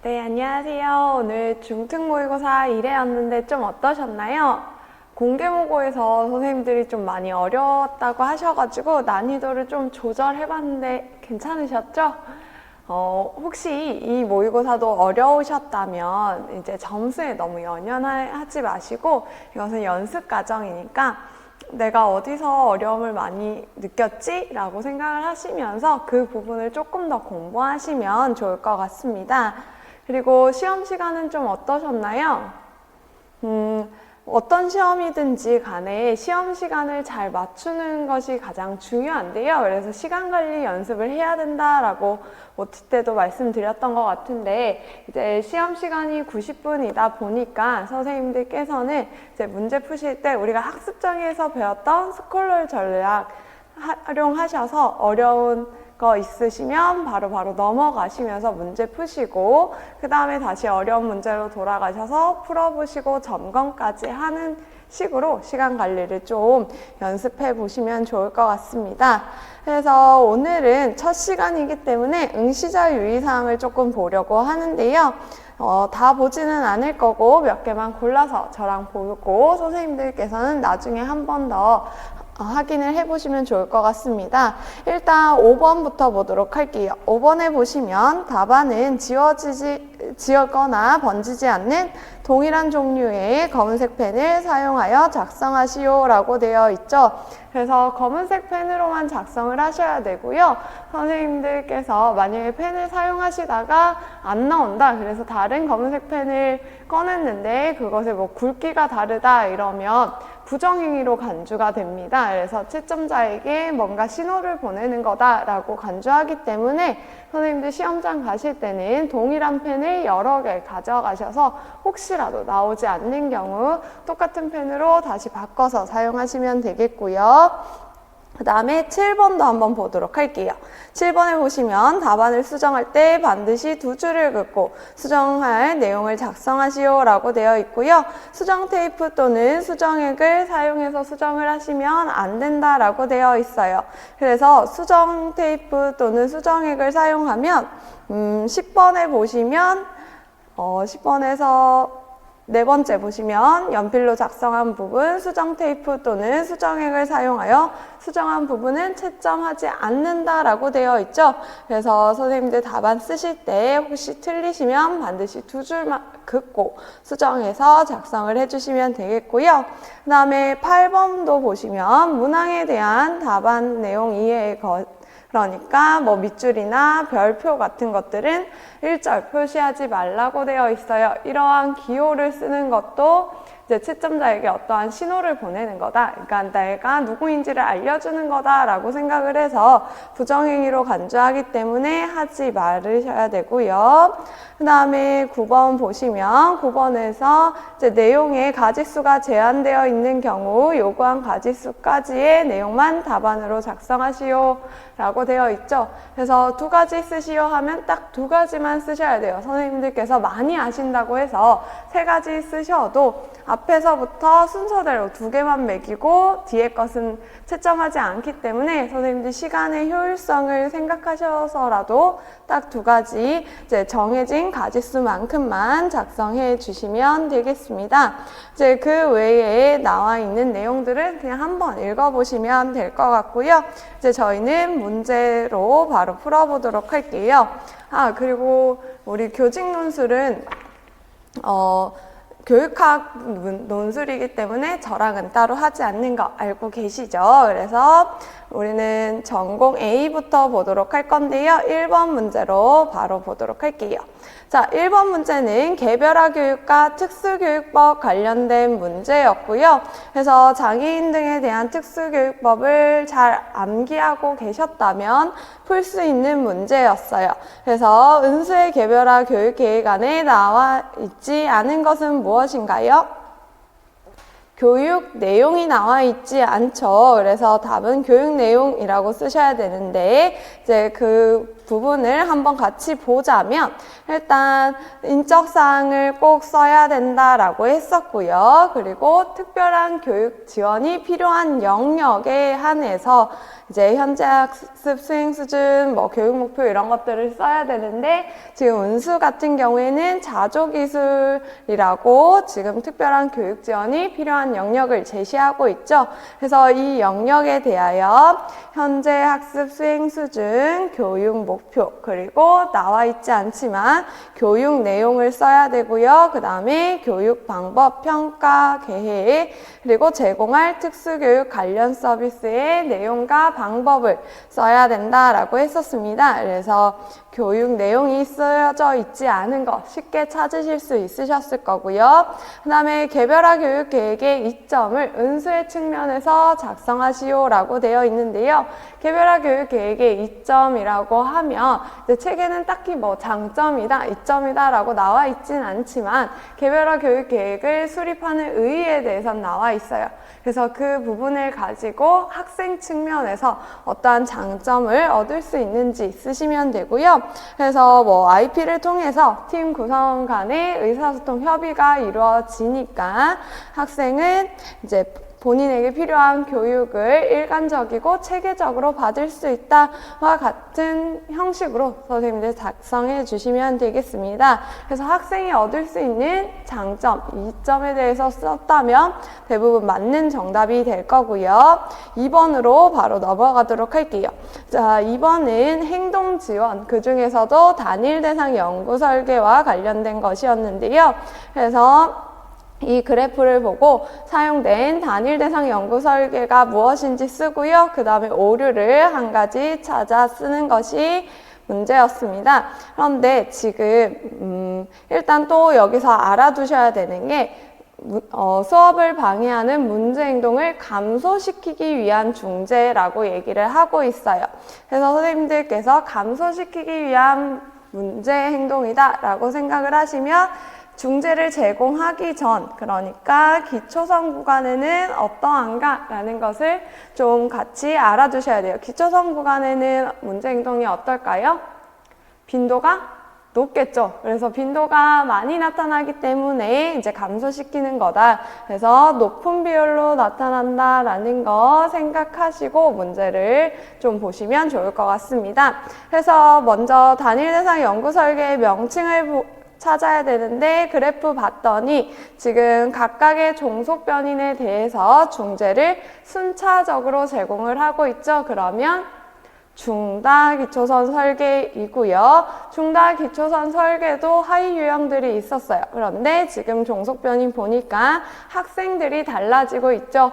네, 안녕하세요. 오늘 중특모의고사 1회였는데 좀 어떠셨나요? 공개모고에서 선생님들이 좀 많이 어려웠다고 하셔가지고 난이도를 좀 조절해봤는데 괜찮으셨죠? 혹시 이 모의고사도 어려우셨다면 이제 점수에 너무 연연하지 마시고 이것은 연습 과정이니까 내가 어디서 어려움을 많이 느꼈지? 라고 생각을 하시면서 그 부분을 조금 더 공부하시면 좋을 것 같습니다. 그리고 시험 시간은 좀 어떠셨나요? 어떤 시험이든지 간에 시험 시간을 잘 맞추는 것이 가장 중요한데요. 그래서 시간 관리 연습을 해야 된다라고 OT 때도 말씀드렸던 것 같은데 이제 시험 시간이 90분이다 보니까 선생님들께서는 이제 문제 푸실 때 우리가 학습장에서 배웠던 스콜러 전략 활용하셔서 어려운 거 있으시면 바로 넘어가시면서 문제 푸시고 그 다음에 다시 어려운 문제로 돌아가셔서 풀어보시고 점검까지 하는 식으로 시간 관리를 좀 연습해 보시면 좋을 것 같습니다. 그래서 오늘은 첫 시간이기 때문에 응시자 유의사항을 조금 보려고 하는데요. 다 보지는 않을 거고 몇 개만 골라서 저랑 보고 선생님들께서는 나중에 한 번 더 확인을 해보시면 좋을 것 같습니다. 일단 5번부터 보도록 할게요. 5번에 보시면 답안은 지우거나 번지지 않는 동일한 종류의 검은색 펜을 사용하여 작성하시오 라고 되어 있죠. 그래서 검은색 펜으로만 작성을 하셔야 되고요. 선생님들께서 만약에 펜을 사용하시다가 안 나온다. 그래서 다른 검은색 펜을 꺼냈는데 그것의 뭐 굵기가 다르다 이러면 부정행위로 간주가 됩니다. 그래서 채점자에게 뭔가 신호를 보내는 거다라고 간주하기 때문에 선생님들 시험장 가실 때는 동일한 펜을 여러 개 가져가셔서 혹시라도 나오지 않는 경우 똑같은 펜으로 다시 바꿔서 사용하시면 되겠고요. 그 다음에 7번도 한번 보도록 할게요. 7번에 보시면 답안을 수정할 때 반드시 두 줄을 긋고 수정할 내용을 작성하시오 라고 되어 있고요. 수정 테이프 또는 수정액을 사용해서 수정을 하시면 안 된다라고 되어 있어요. 그래서 수정 테이프 또는 수정액을 사용하면 10번에 보시면 10번에서 네 번째 보시면 연필로 작성한 부분 수정 테이프 또는 수정액을 사용하여 수정한 부분은 채점하지 않는다라고 되어 있죠. 그래서 선생님들 답안 쓰실 때 혹시 틀리시면 반드시 두 줄만 긋고 수정해서 작성을 해주시면 되겠고요. 그 다음에 8번도 보시면 문항에 대한 답안 내용 이해의 그러니까 뭐 밑줄이나 별표 같은 것들은 1절 표시하지 말라고 되어 있어요. 이러한 기호를 쓰는 것도 이제 채점자에게 어떠한 신호를 보내는 거다. 그러니까 내가 누구인지를 알려주는 거다라고 생각을 해서 부정행위로 간주하기 때문에 하지 말으셔야 되고요. 그 다음에 9번 보시면 9번에서 이제 내용의 가지수가 제한되어 있는 경우 요구한 가지수까지의 내용만 답안으로 작성하시오 라고 되어 있죠. 그래서 두 가지 쓰시오 하면 딱 두 가지만 쓰셔야 돼요. 선생님들께서 많이 아신다고 해서 세 가지 쓰셔도 앞에서부터 순서대로 두 개만 매기고 뒤에 것은 채점하지 않기 때문에 선생님들 시간의 효율성을 생각하셔서라도 딱 두 가지 이제 정해진 가지수만큼만 작성해 주시면 되겠습니다. 이제 그 외에 나와 있는 내용들은 그냥 한번 읽어보시면 될 것 같고요. 이제 저희는 문제로 바로 풀어보도록 할게요. 그리고 우리 교직 논술은 교육학 논술이기 때문에 저랑은 따로 하지 않는 거 알고 계시죠? 그래서 우리는 전공 A부터 보도록 할 건데요. 1번 문제로 바로 보도록 할게요. 자, 1번 문제는 개별화 교육과 특수교육법 관련된 문제였고요. 그래서 장애인 등에 대한 특수교육법을 잘 암기하고 계셨다면 풀 수 있는 문제였어요. 그래서 은수의 개별화 교육계획 안에 나와 있지 않은 것은 무엇인가요? 교육 내용이 나와 있지 않죠. 그래서 답은 교육 내용이라고 쓰셔야 되는데 이제 그 부분을 한번 같이 보자면 일단 인적사항을 꼭 써야 된다라고 했었고요. 그리고 특별한 교육 지원이 필요한 영역에 한해서 이제 현재 학습 수행 수준, 교육 목표 이런 것들을 써야 되는데 지금 운수 같은 경우에는 자조기술이라고 지금 특별한 교육 지원이 필요한 영역을 제시하고 있죠. 그래서 이 영역에 대하여 현재 학습 수행 수준, 교육 목표, 그리고 나와 있지 않지만 교육 내용을 써야 되고요. 그 다음에 교육 방법, 평가, 계획, 그리고 제공할 특수교육 관련 서비스의 내용과 방법을 써야 된다라고 했었습니다. 그래서 교육 내용이 쓰여져 있지 않은 거 쉽게 찾으실 수 있으셨을 거고요. 그 다음에 개별화 교육 계획의 이점을 은수의 측면에서 작성하시오라고 되어 있는데요. 개별화 교육 계획의 이점이라고 하면 이제 책에는 딱히 장점이다, 이점이다 라고 나와 있진 않지만 개별화 교육 계획을 수립하는 의의에 대해서는 나와 있어요. 그래서 그 부분을 가지고 학생 측면에서 어떠한 장점을 얻을 수 있는지 쓰시면 되고요. 그래서 IP를 통해서 팀 구성원 간의 의사소통 협의가 이루어지니까 학생은 이제 본인에게 필요한 교육을 일관적이고 체계적으로 받을 수 있다와 같은 형식으로 선생님들 작성해 주시면 되겠습니다. 그래서 학생이 얻을 수 있는 장점, 이점에 대해서 썼다면 대부분 맞는 정답이 될 거고요. 2번으로 바로 넘어가도록 할게요. 자, 2번은 행동 지원, 그 중에서도 단일 대상 연구 설계와 관련된 것이었는데요. 그래서 이 그래프를 보고 사용된 단일 대상 연구 설계가 무엇인지 쓰고요. 그 다음에 오류를 한 가지 찾아 쓰는 것이 문제였습니다. 그런데 지금 일단 또 여기서 알아두셔야 되는 게 수업을 방해하는 문제 행동을 감소시키기 위한 중재라고 얘기를 하고 있어요. 그래서 선생님들께서 감소시키기 위한 문제 행동이다 라고 생각을 하시면 중재를 제공하기 전, 그러니까 기초성 구간에는 어떠한가 라는 것을 좀 같이 알아두셔야 돼요. 기초성 구간에는 문제 행동이 어떨까요? 빈도가 높겠죠. 그래서 빈도가 많이 나타나기 때문에 이제 감소시키는 거다. 그래서 높은 비율로 나타난다라는 거 생각하시고 문제를 좀 보시면 좋을 것 같습니다. 그래서 먼저 단일 대상 연구 설계의 명칭을 찾아야 되는데 그래프 봤더니 지금 각각의 종속 변인에 대해서 중재를 순차적으로 제공을 하고 있죠. 그러면 중다 기초선 설계이고요. 중다 기초선 설계도 하위 유형들이 있었어요. 그런데 지금 종속 변인 보니까 학생들이 달라지고 있죠.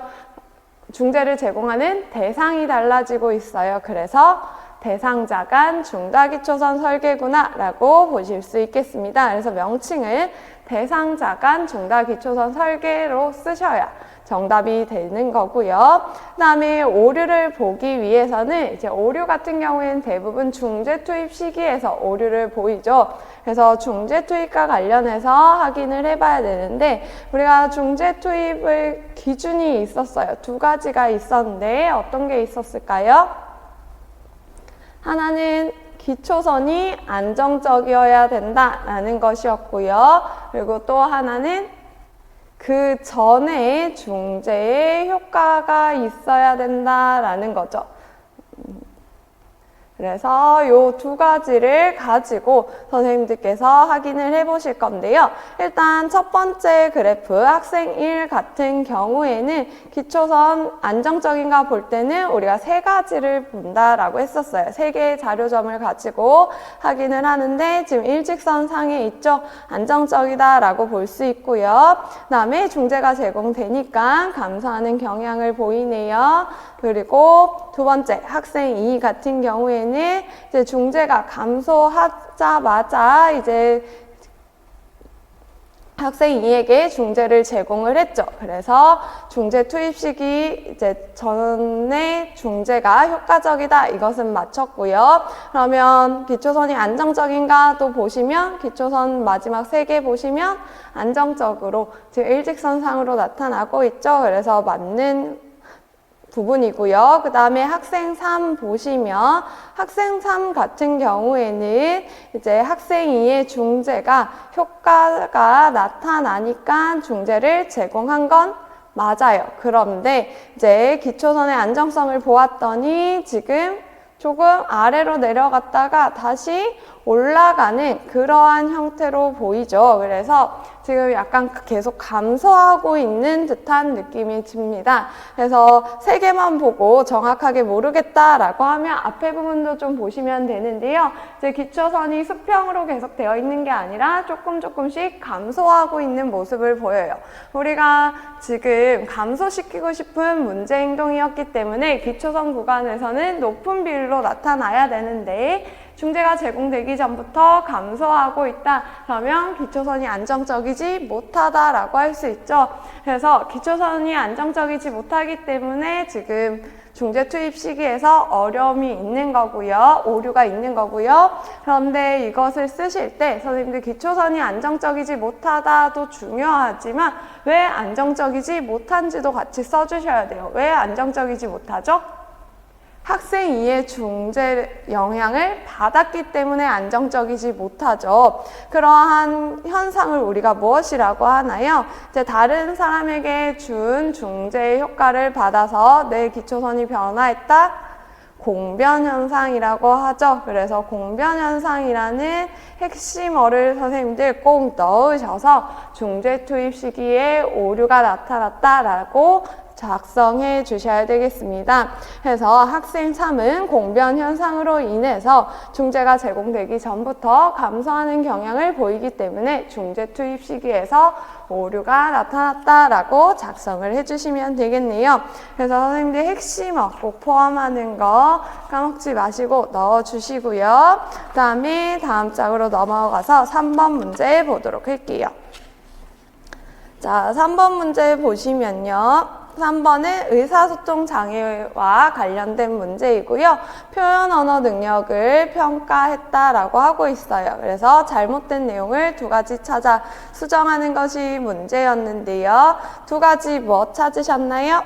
중재를 제공하는 대상이 달라지고 있어요. 그래서 대상자 간 중다기초선 설계구나 라고 보실 수 있겠습니다. 그래서 명칭을 대상자 간 중다기초선 설계로 쓰셔야 정답이 되는 거고요. 그 다음에 오류를 보기 위해서는 이제 오류 같은 경우에는 대부분 중재 투입 시기에서 오류를 보이죠. 그래서 중재 투입과 관련해서 확인을 해봐야 되는데 우리가 중재 투입을 기준이 있었어요. 두 가지가 있었는데 어떤 게 있었을까요? 하나는 기초선이 안정적이어야 된다라는 것이었고요. 그리고 또 하나는 그 전에 중재의 효과가 있어야 된다라는 거죠. 그래서 이 두 가지를 가지고 선생님들께서 확인을 해 보실 건데요. 일단 첫 번째 그래프 학생 1 같은 경우에는 기초선 안정적인가 볼 때는 우리가 세 가지를 본다라고 했었어요. 세 개의 자료점을 가지고 확인을 하는데 지금 일직선 상에 있죠. 안정적이다라고 볼 수 있고요. 그 다음에 중재가 제공되니까 감소하는 경향을 보이네요. 그리고 두 번째 학생 2 같은 경우에는 이제 중재가 감소하자마자 이제 학생 2에게 중재를 제공을 했죠. 그래서 중재 투입 시기 이제 전에 중재가 효과적이다 이것은 맞췄고요. 그러면 기초선이 안정적인가 또 보시면 기초선 마지막 3개 보시면 안정적으로 지금 일직선상으로 나타나고 있죠. 그래서 맞는 부분이고요. 그 다음에 학생 3 보시면 학생 3 같은 경우에는 이제 학생 2의 중재가 효과가 나타나니까 중재를 제공한 건 맞아요. 그런데 이제 기초선의 안정성을 보았더니 지금 조금 아래로 내려갔다가 다시 올라가는 그러한 형태로 보이죠. 그래서 지금 약간 계속 감소하고 있는 듯한 느낌이 듭니다. 그래서 세 개만 보고 정확하게 모르겠다라고 하면 앞에 부분도 좀 보시면 되는데요. 이제 기초선이 수평으로 계속 되어 있는 게 아니라 조금씩 감소하고 있는 모습을 보여요. 우리가 지금 감소시키고 싶은 문제 행동이었기 때문에 기초선 구간에서는 높은 비율로 나타나야 되는데 중재가 제공되기 전부터 감소하고 있다. 그러면 기초선이 안정적이지 못하다라고 할 수 있죠. 그래서 기초선이 안정적이지 못하기 때문에 지금 중재 투입 시기에서 어려움이 있는 거고요. 오류가 있는 거고요. 그런데 이것을 쓰실 때 선생님들 기초선이 안정적이지 못하다도 중요하지만 왜 안정적이지 못한지도 같이 써주셔야 돼요. 왜 안정적이지 못하죠? 학생 2의 중재 영향을 받았기 때문에 안정적이지 못하죠. 그러한 현상을 우리가 무엇이라고 하나요? 이제 다른 사람에게 준 중재의 효과를 받아서 내 기초선이 변화했다? 공변현상이라고 하죠. 그래서 공변현상이라는 핵심어를 선생님들 꼭 넣으셔서 중재 투입 시기에 오류가 나타났다라고 작성해 주셔야 되겠습니다. 그래서 학생 3은 공변 현상으로 인해서 중재가 제공되기 전부터 감소하는 경향을 보이기 때문에 중재 투입 시기에서 오류가 나타났다라고 작성을 해주시면 되겠네요. 그래서 선생님들 핵심어 꼭 포함하는 거 까먹지 마시고 넣어주시고요. 그 다음에 다음 장으로 넘어가서 3번 문제 보도록 할게요. 자, 3번 문제 보시면요. 3번은 의사소통 장애와 관련된 문제이고요. 표현 언어 능력을 평가했다라고 하고 있어요. 그래서 잘못된 내용을 두 가지 찾아 수정하는 것이 문제였는데요. 두 가지 뭐 찾으셨나요?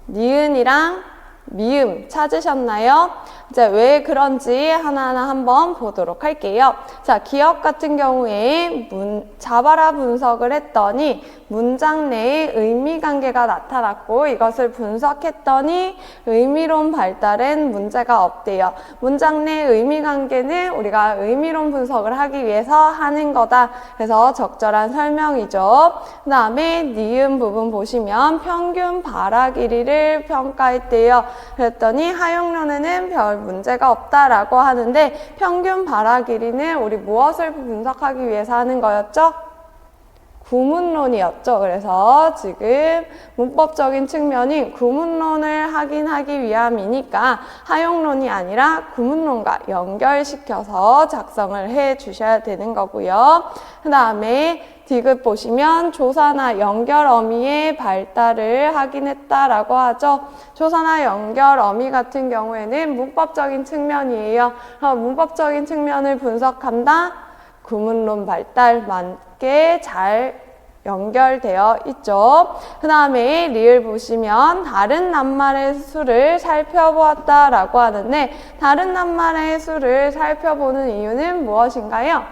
니은이랑 미음 찾으셨나요? 이제 왜 그런지 하나하나 한번 보도록 할게요. 자, 기억 같은 경우에 자바라 분석을 했더니 문장 내에 의미관계가 나타났고 이것을 분석했더니 의미론 발달엔 문제가 없대요. 문장 내 의미관계는 우리가 의미론 분석을 하기 위해서 하는 거다. 그래서 적절한 설명이죠. 그 다음에 니은 부분 보시면 평균 발화 길이를 평가했대요. 그랬더니 하용론에는 별 문제가 없다라고 하는데 평균 발화 길이는 우리 무엇을 분석하기 위해서 하는 거였죠? 구문론이었죠. 그래서 지금 문법적인 측면인 구문론을 확인하기 위함이니까 하용론이 아니라 구문론과 연결시켜서 작성을 해 주셔야 되는 거고요. 그 다음에 디귿 보시면 조사나 연결 어미의 발달을 확인했다라고 하죠. 조사나 연결 어미 같은 경우에는 문법적인 측면이에요. 문법적인 측면을 분석한다. 구문론 발달 맞게 잘 연결되어 있죠. 그 다음에 리을 보시면 다른 낱말의 수를 살펴보았다라고 하는데 다른 낱말의 수를 살펴보는 이유는 무엇인가요?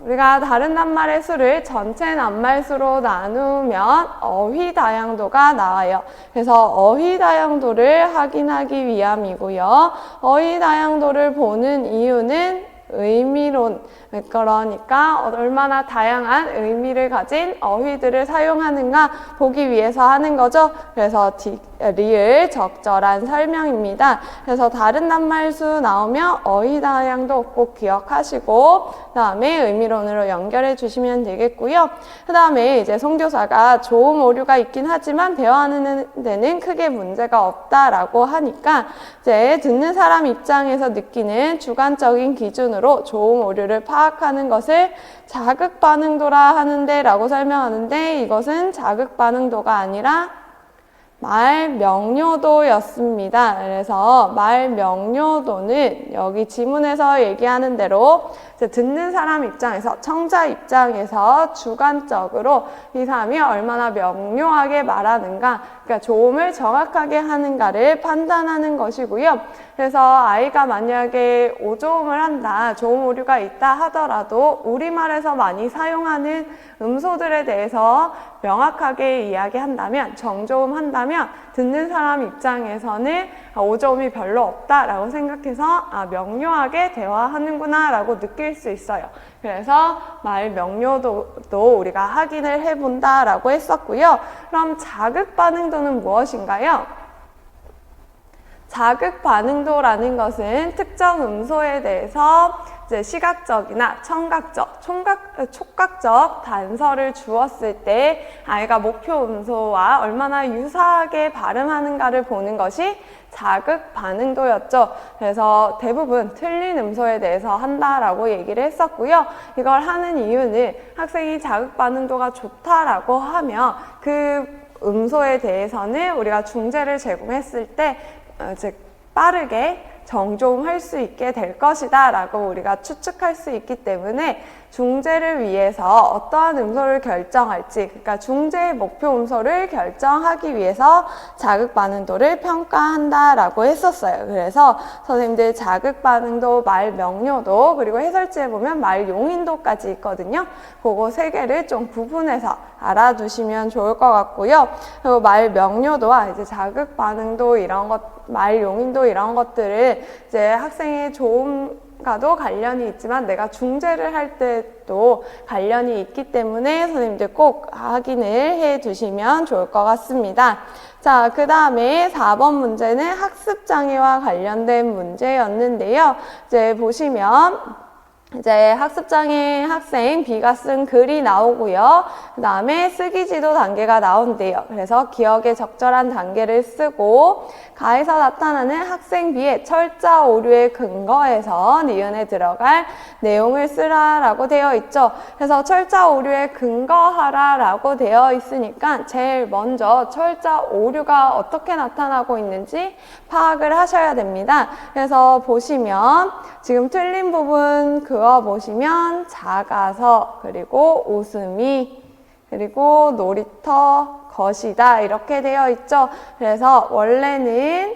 우리가 다른 낱말의 수를 전체 낱말수로 나누면 어휘 다양도가 나와요. 그래서 어휘 다양도를 확인하기 위함이고요. 어휘 다양도를 보는 이유는 의미론, 그러니까 얼마나 다양한 의미를 가진 어휘들을 사용하는가 보기 위해서 하는 거죠. 그래서 리을 적절한 설명입니다. 그래서 다른 낱말수 나오면 어휘 다양도 꼭 기억하시고 그 다음에 의미론으로 연결해 주시면 되겠고요. 그 다음에 이제 송교사가 조음 오류가 있긴 하지만 대화하는 데는 크게 문제가 없다라고 하니까 이제 듣는 사람 입장에서 느끼는 주관적인 기준으로 조음 오류를 파악하는 것을 자극 반응도라 하는데 라고 설명하는데 이것은 자극 반응도가 아니라 말 명료도였습니다. 그래서 말 명료도는 여기 지문에서 얘기하는 대로 이제 듣는 사람 입장에서, 청자 입장에서 주관적으로 이 사람이 얼마나 명료하게 말하는가, 그러니까 조음을 정확하게 하는가를 판단하는 것이고요. 그래서 아이가 만약에 오조음을 한다, 조음 오류가 있다 하더라도 우리말에서 많이 사용하는 음소들에 대해서 명확하게 이야기한다면, 정조음 한다면 듣는 사람 입장에서는 오조음이 별로 없다라고 생각해서 명료하게 대화하는구나 라고 느낄 수 있어요. 그래서 말 명료도도 우리가 확인을 해본다라고 했었고요. 그럼 자극 반응도는 무엇인가요? 자극 반응도라는 것은 특정 음소에 대해서 이제 시각적이나 청각적, 촉각적 단서를 주었을 때 아이가 목표 음소와 얼마나 유사하게 발음하는가를 보는 것이 자극 반응도였죠. 그래서 대부분 틀린 음소에 대해서 한다라고 얘기를 했었고요. 이걸 하는 이유는 학생이 자극 반응도가 좋다라고 하면 그 음소에 대해서는 우리가 중재를 제공했을 때 즉 빠르게 정조음할 수 있게 될 것이다 라고 우리가 추측할 수 있기 때문에 중재를 위해서 어떠한 음소를 결정할지, 그러니까 중재의 목표 음소를 결정하기 위해서 자극 반응도를 평가한다라고 했었어요. 그래서 선생님들 자극 반응도, 말 명료도, 그리고 해설지에 보면 말 용인도까지 있거든요. 그거 세 개를 좀 구분해서 알아두시면 좋을 것 같고요. 그리고 말 명료도와 이제 자극 반응도 이런 것, 말 용인도 이런 것들을 이제 학생의 조음과도 관련이 있지만 내가 중재를 할 때도 관련이 있기 때문에 선생님들 꼭 확인을 해 두시면 좋을 것 같습니다. 자, 그 다음에 4번 문제는 학습장애와 관련된 문제였는데요. 이제 보시면 이제 학습장애 학생 B가 쓴 글이 나오고요. 그 다음에 쓰기 지도 단계가 나온대요. 그래서 기억의 적절한 단계를 쓰고 가에서 나타나는 학생 B의 철자 오류에 근거해서 니은에 들어갈 내용을 쓰라라고 되어 있죠. 그래서 철자 오류에 근거하라라고 되어 있으니까 제일 먼저 철자 오류가 어떻게 나타나고 있는지 파악을 하셔야 됩니다. 그래서 보시면 지금 틀린 부분 그어보시면 작아서, 그리고 웃음이, 그리고 놀이터, 것이다 이렇게 되어 있죠. 그래서 원래는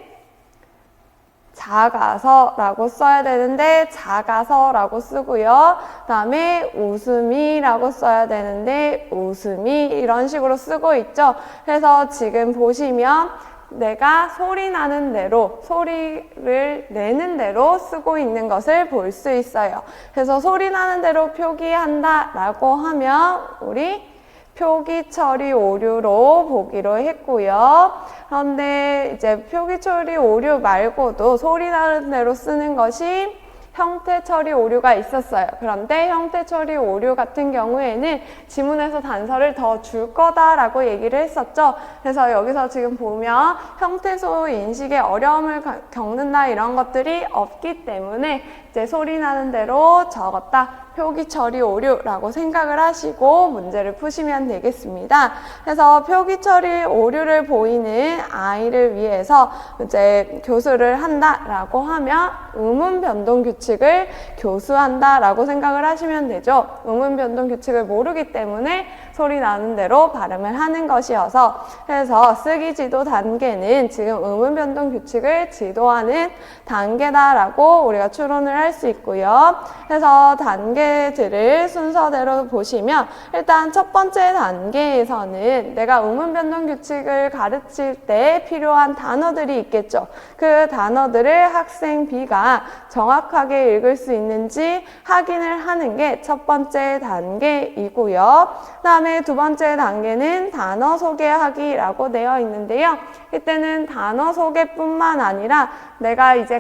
작아서 라고 써야 되는데 작아서 라고 쓰고요. 그 다음에 웃음이 라고 써야 되는데 웃음이 이런 식으로 쓰고 있죠. 그래서 지금 보시면 내가 소리 나는 대로, 소리를 내는 대로 쓰고 있는 것을 볼 수 있어요. 그래서 소리 나는 대로 표기한다 라고 하면 우리 표기 처리 오류로 보기로 했고요. 그런데 이제 표기 처리 오류 말고도 소리 나는 대로 쓰는 것이 형태 처리 오류가 있었어요. 그런데 형태 처리 오류 같은 경우에는 지문에서 단서를 더 줄 거다라고 얘기를 했었죠. 그래서 여기서 지금 보면 형태소 인식에 어려움을 겪는다 이런 것들이 없기 때문에 이제 소리 나는 대로 적었다. 표기 처리 오류라고 생각을 하시고 문제를 푸시면 되겠습니다. 그래서 표기 처리 오류를 보이는 아이를 위해서 이제 교수를 한다라고 하면 음운 변동 규칙을 교수한다라고 생각을 하시면 되죠. 음운 변동 규칙을 모르기 때문에 소리 나는 대로 발음을 하는 것이어서, 그래서 쓰기 지도 단계는 지금 음운 변동 규칙을 지도하는 단계다라고 우리가 추론을 할 수 있고요. 그래서 단계들을 순서대로 보시면 일단 첫 번째 단계에서는 내가 음운 변동 규칙을 가르칠 때 필요한 단어들이 있겠죠. 그 단어들을 학생 B가 정확하게 읽을 수 있는지 확인을 하는 게 첫 번째 단계이고요. 그 다음에 두 번째 단계는 단어 소개하기라고 되어 있는데요. 이때는 단어 소개뿐만 아니라 내가 이제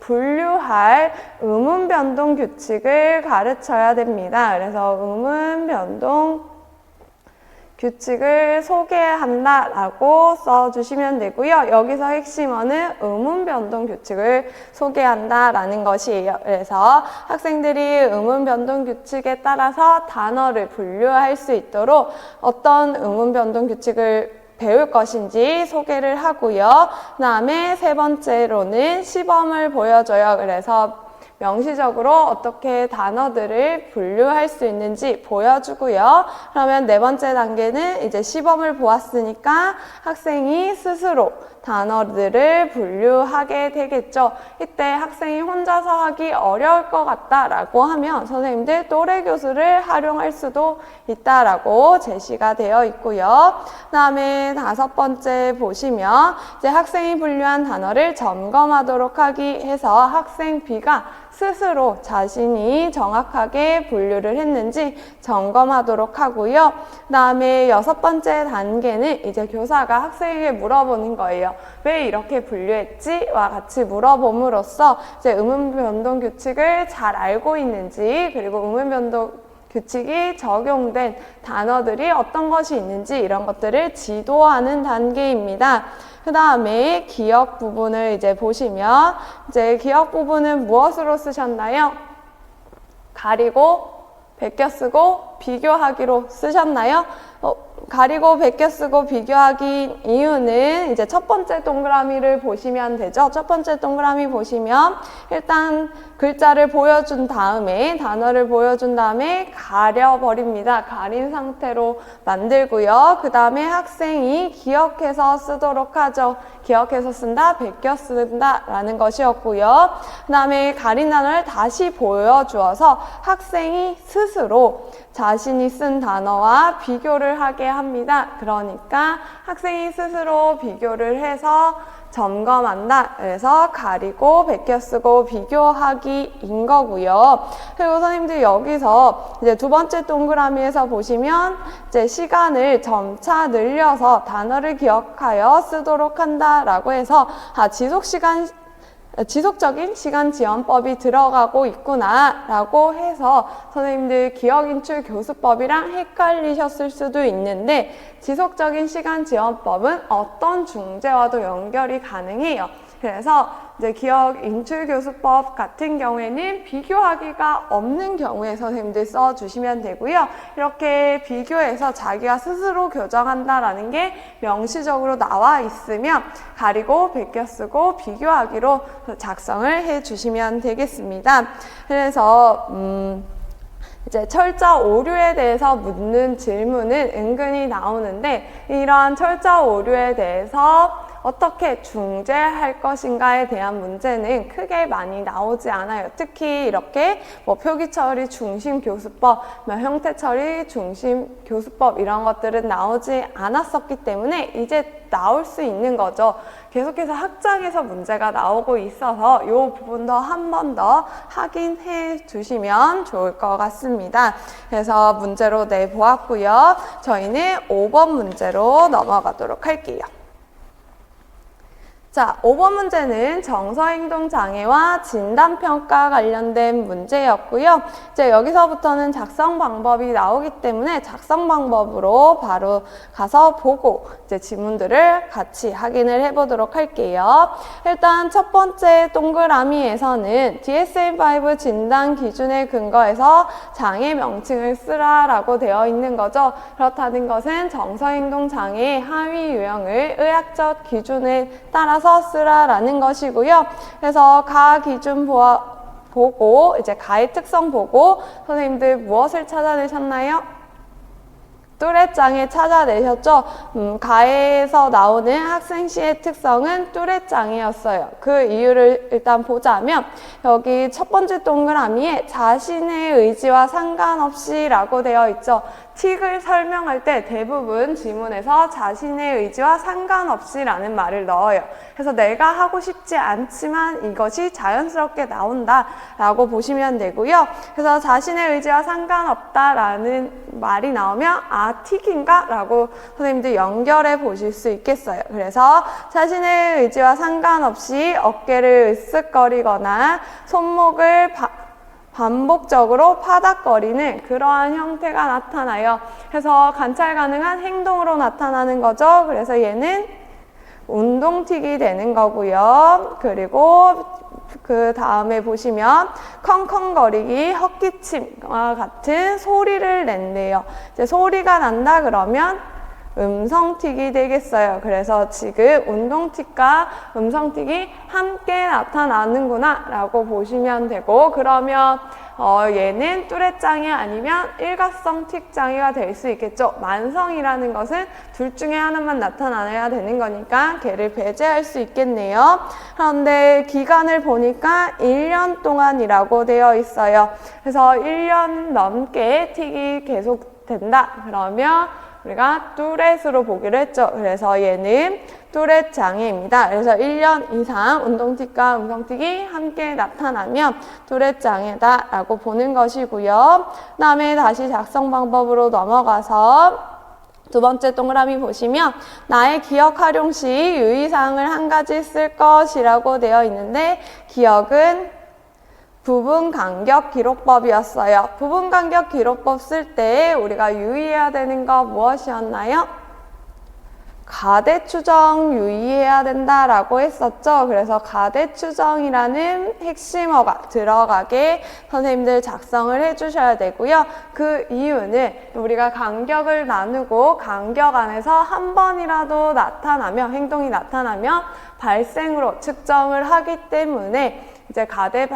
분류할 음운 변동 규칙을 가르쳐야 됩니다. 그래서 음운 변동 규칙을 소개한다라고 써주시면 되고요. 여기서 핵심어는 음운 변동 규칙을 소개한다라는 것이에요. 그래서 학생들이 음운 변동 규칙에 따라서 단어를 분류할 수 있도록 어떤 음운 변동 규칙을 배울 것인지 소개를 하고요. 그 다음에 세 번째로는 시범을 보여줘요. 그래서 명시적으로 어떻게 단어들을 분류할 수 있는지 보여주고요. 그러면 네 번째 단계는 이제 시범을 보았으니까 학생이 스스로 단어들을 분류하게 되겠죠. 이때 학생이 혼자서 하기 어려울 것 같다라고 하면 선생님들 또래 교수를 활용할 수도 있다라고 제시가 되어 있고요. 그 다음에 다섯 번째 보시면 이제 학생이 분류한 단어를 점검하도록 하기 해서 학생 B가 스스로 자신이 정확하게 분류를 했는지 점검하도록 하고요. 그 다음에 여섯 번째 단계는 이제 교사가 학생에게 물어보는 거예요. 왜 이렇게 분류했지? 와 같이 물어봄으로써 이제 의문변동 규칙을 잘 알고 있는지, 그리고 의문변동 규칙이 적용된 단어들이 어떤 것이 있는지 이런 것들을 지도하는 단계입니다. 그 다음에 기억 부분을 이제 보시면 이제 기억 부분은 무엇으로 쓰셨나요? 가리고, 베껴 쓰고, 비교하기로 쓰셨나요? 가리고, 베껴 쓰고, 비교하기 이유는 이제 첫 번째 동그라미를 보시면 되죠. 첫 번째 동그라미 보시면 일단 글자를 보여준 다음에 단어를 보여준 다음에 가려버립니다. 가린 상태로 만들고요. 그 다음에 학생이 기억해서 쓰도록 하죠. 기억해서 쓴다, 베껴 쓴다 라는 것이었고요. 그 다음에 가린 단어를 다시 보여주어서 학생이 스스로 자신이 쓴 단어와 비교를 하게 합니다. 그러니까 학생이 스스로 비교를 해서 점검한다. 그래서 가리고, 베껴 쓰고, 비교하기인 거고요. 그리고 선생님들 여기서 이제 두 번째 동그라미에서 보시면 이제 시간을 점차 늘려서 단어를 기억하여 쓰도록 한다라고 해서 지속적인 시간 지원법이 들어가고 있구나 라고 해서 선생님들 기억인출 교수법이랑 헷갈리셨을 수도 있는데, 지속적인 시간 지원법은 어떤 중재와도 연결이 가능해요. 그래서 이제 기억 인출 교수법 같은 경우에는 비교하기가 없는 경우에 선생님들 써주시면 되고요. 이렇게 비교해서 자기가 스스로 교정한다라는 게 명시적으로 나와 있으면 가리고, 베껴 쓰고, 비교하기로 작성을 해주시면 되겠습니다. 그래서 이제 철자 오류에 대해서 묻는 질문은 은근히 나오는데, 이러한 철자 오류에 대해서 어떻게 중재할 것인가에 대한 문제는 크게 많이 나오지 않아요. 특히 이렇게 뭐 표기처리 중심 교수법, 형태처리 중심 교수법 이런 것들은 나오지 않았었기 때문에 이제 나올 수 있는 거죠. 계속해서 학장에서 문제가 나오고 있어서 이 부분도 한 번 더 확인해 주시면 좋을 것 같습니다. 그래서 문제로 내보았고요. 저희는 5번 문제로 넘어가도록 할게요. 자, 5번 문제는 정서행동장애와 진단평가 관련된 문제였고요. 이제 여기서부터는 작성 방법이 나오기 때문에 작성 방법으로 바로 가서 보고 이제 지문들을 같이 확인을 해보도록 할게요. 일단 첫 번째 동그라미에서는 DSM-5 진단 기준에 근거해서 장애 명칭을 쓰라라고 되어 있는 거죠. 그렇다는 것은 정서행동장애의 하위 유형을 의학적 기준에 따라서 쓰라라는 것이고요. 그래서 가 기준 보고 이제 가의 특성 보고 선생님들 무엇을 찾아내셨나요? 뚜레장애 찾아내셨죠? 가에서 나오는 학생 C의 특성은 뚜레장애였어요. 그 이유를 일단 보자면 여기 첫 번째 동그라미에 자신의 의지와 상관없이 라고 되어 있죠. 틱을 설명할 때 대부분 지문에서 자신의 의지와 상관없이 라는 말을 넣어요. 그래서 내가 하고 싶지 않지만 이것이 자연스럽게 나온다 라고 보시면 되고요. 그래서 자신의 의지와 상관없다 라는 말이 나오면 틱인가? 라고 선생님들 연결해 보실 수 있겠어요. 그래서 자신의 의지와 상관없이 어깨를 으쓱거리거나 손목을 반복적으로 파닥거리는 그러한 형태가 나타나요. 그래서 관찰 가능한 행동으로 나타나는 거죠. 그래서 얘는 운동틱이 되는 거고요. 그리고 그 다음에 보시면 컹컹거리기, 헛기침과 같은 소리를 낸대요. 이제 소리가 난다 그러면 음성틱이 되겠어요. 그래서 지금 운동틱과 음성틱이 함께 나타나는구나 라고 보시면 되고, 그러면 얘는 뚜레장애 아니면 일각성 틱장애가 될 수 있겠죠. 만성이라는 것은 둘 중에 하나만 나타나야 되는 거니까 걔를 배제할 수 있겠네요. 그런데 기간을 보니까 1년 동안이라고 되어 있어요. 그래서 1년 넘게 틱이 계속된다. 그러면 우리가 뚜렛으로 보기로 했죠. 그래서 얘는 뚜렛 장애입니다. 그래서 1년 이상 운동틱과 음성틱이 함께 나타나면 뚜렛 장애다 라고 보는 것이고요. 그 다음에 다시 작성 방법으로 넘어가서 두 번째 동그라미 보시면 나의 기억 활용 시 유의사항을 한 가지 쓸 것이라고 되어 있는데, 기억은 부분 간격 기록법이었어요. 부분 간격 기록법 쓸 때 우리가 유의해야 되는 거 무엇이었나요? 가대 추정 유의해야 된다라고 했었죠. 그래서 가대 추정이라는 핵심어가 들어가게 선생님들 작성을 해주셔야 되고요. 그 이유는 우리가 간격을 나누고 간격 안에서 한 번이라도 나타나면, 행동이 나타나면 발생으로 측정을 하기 때문에 이제 가대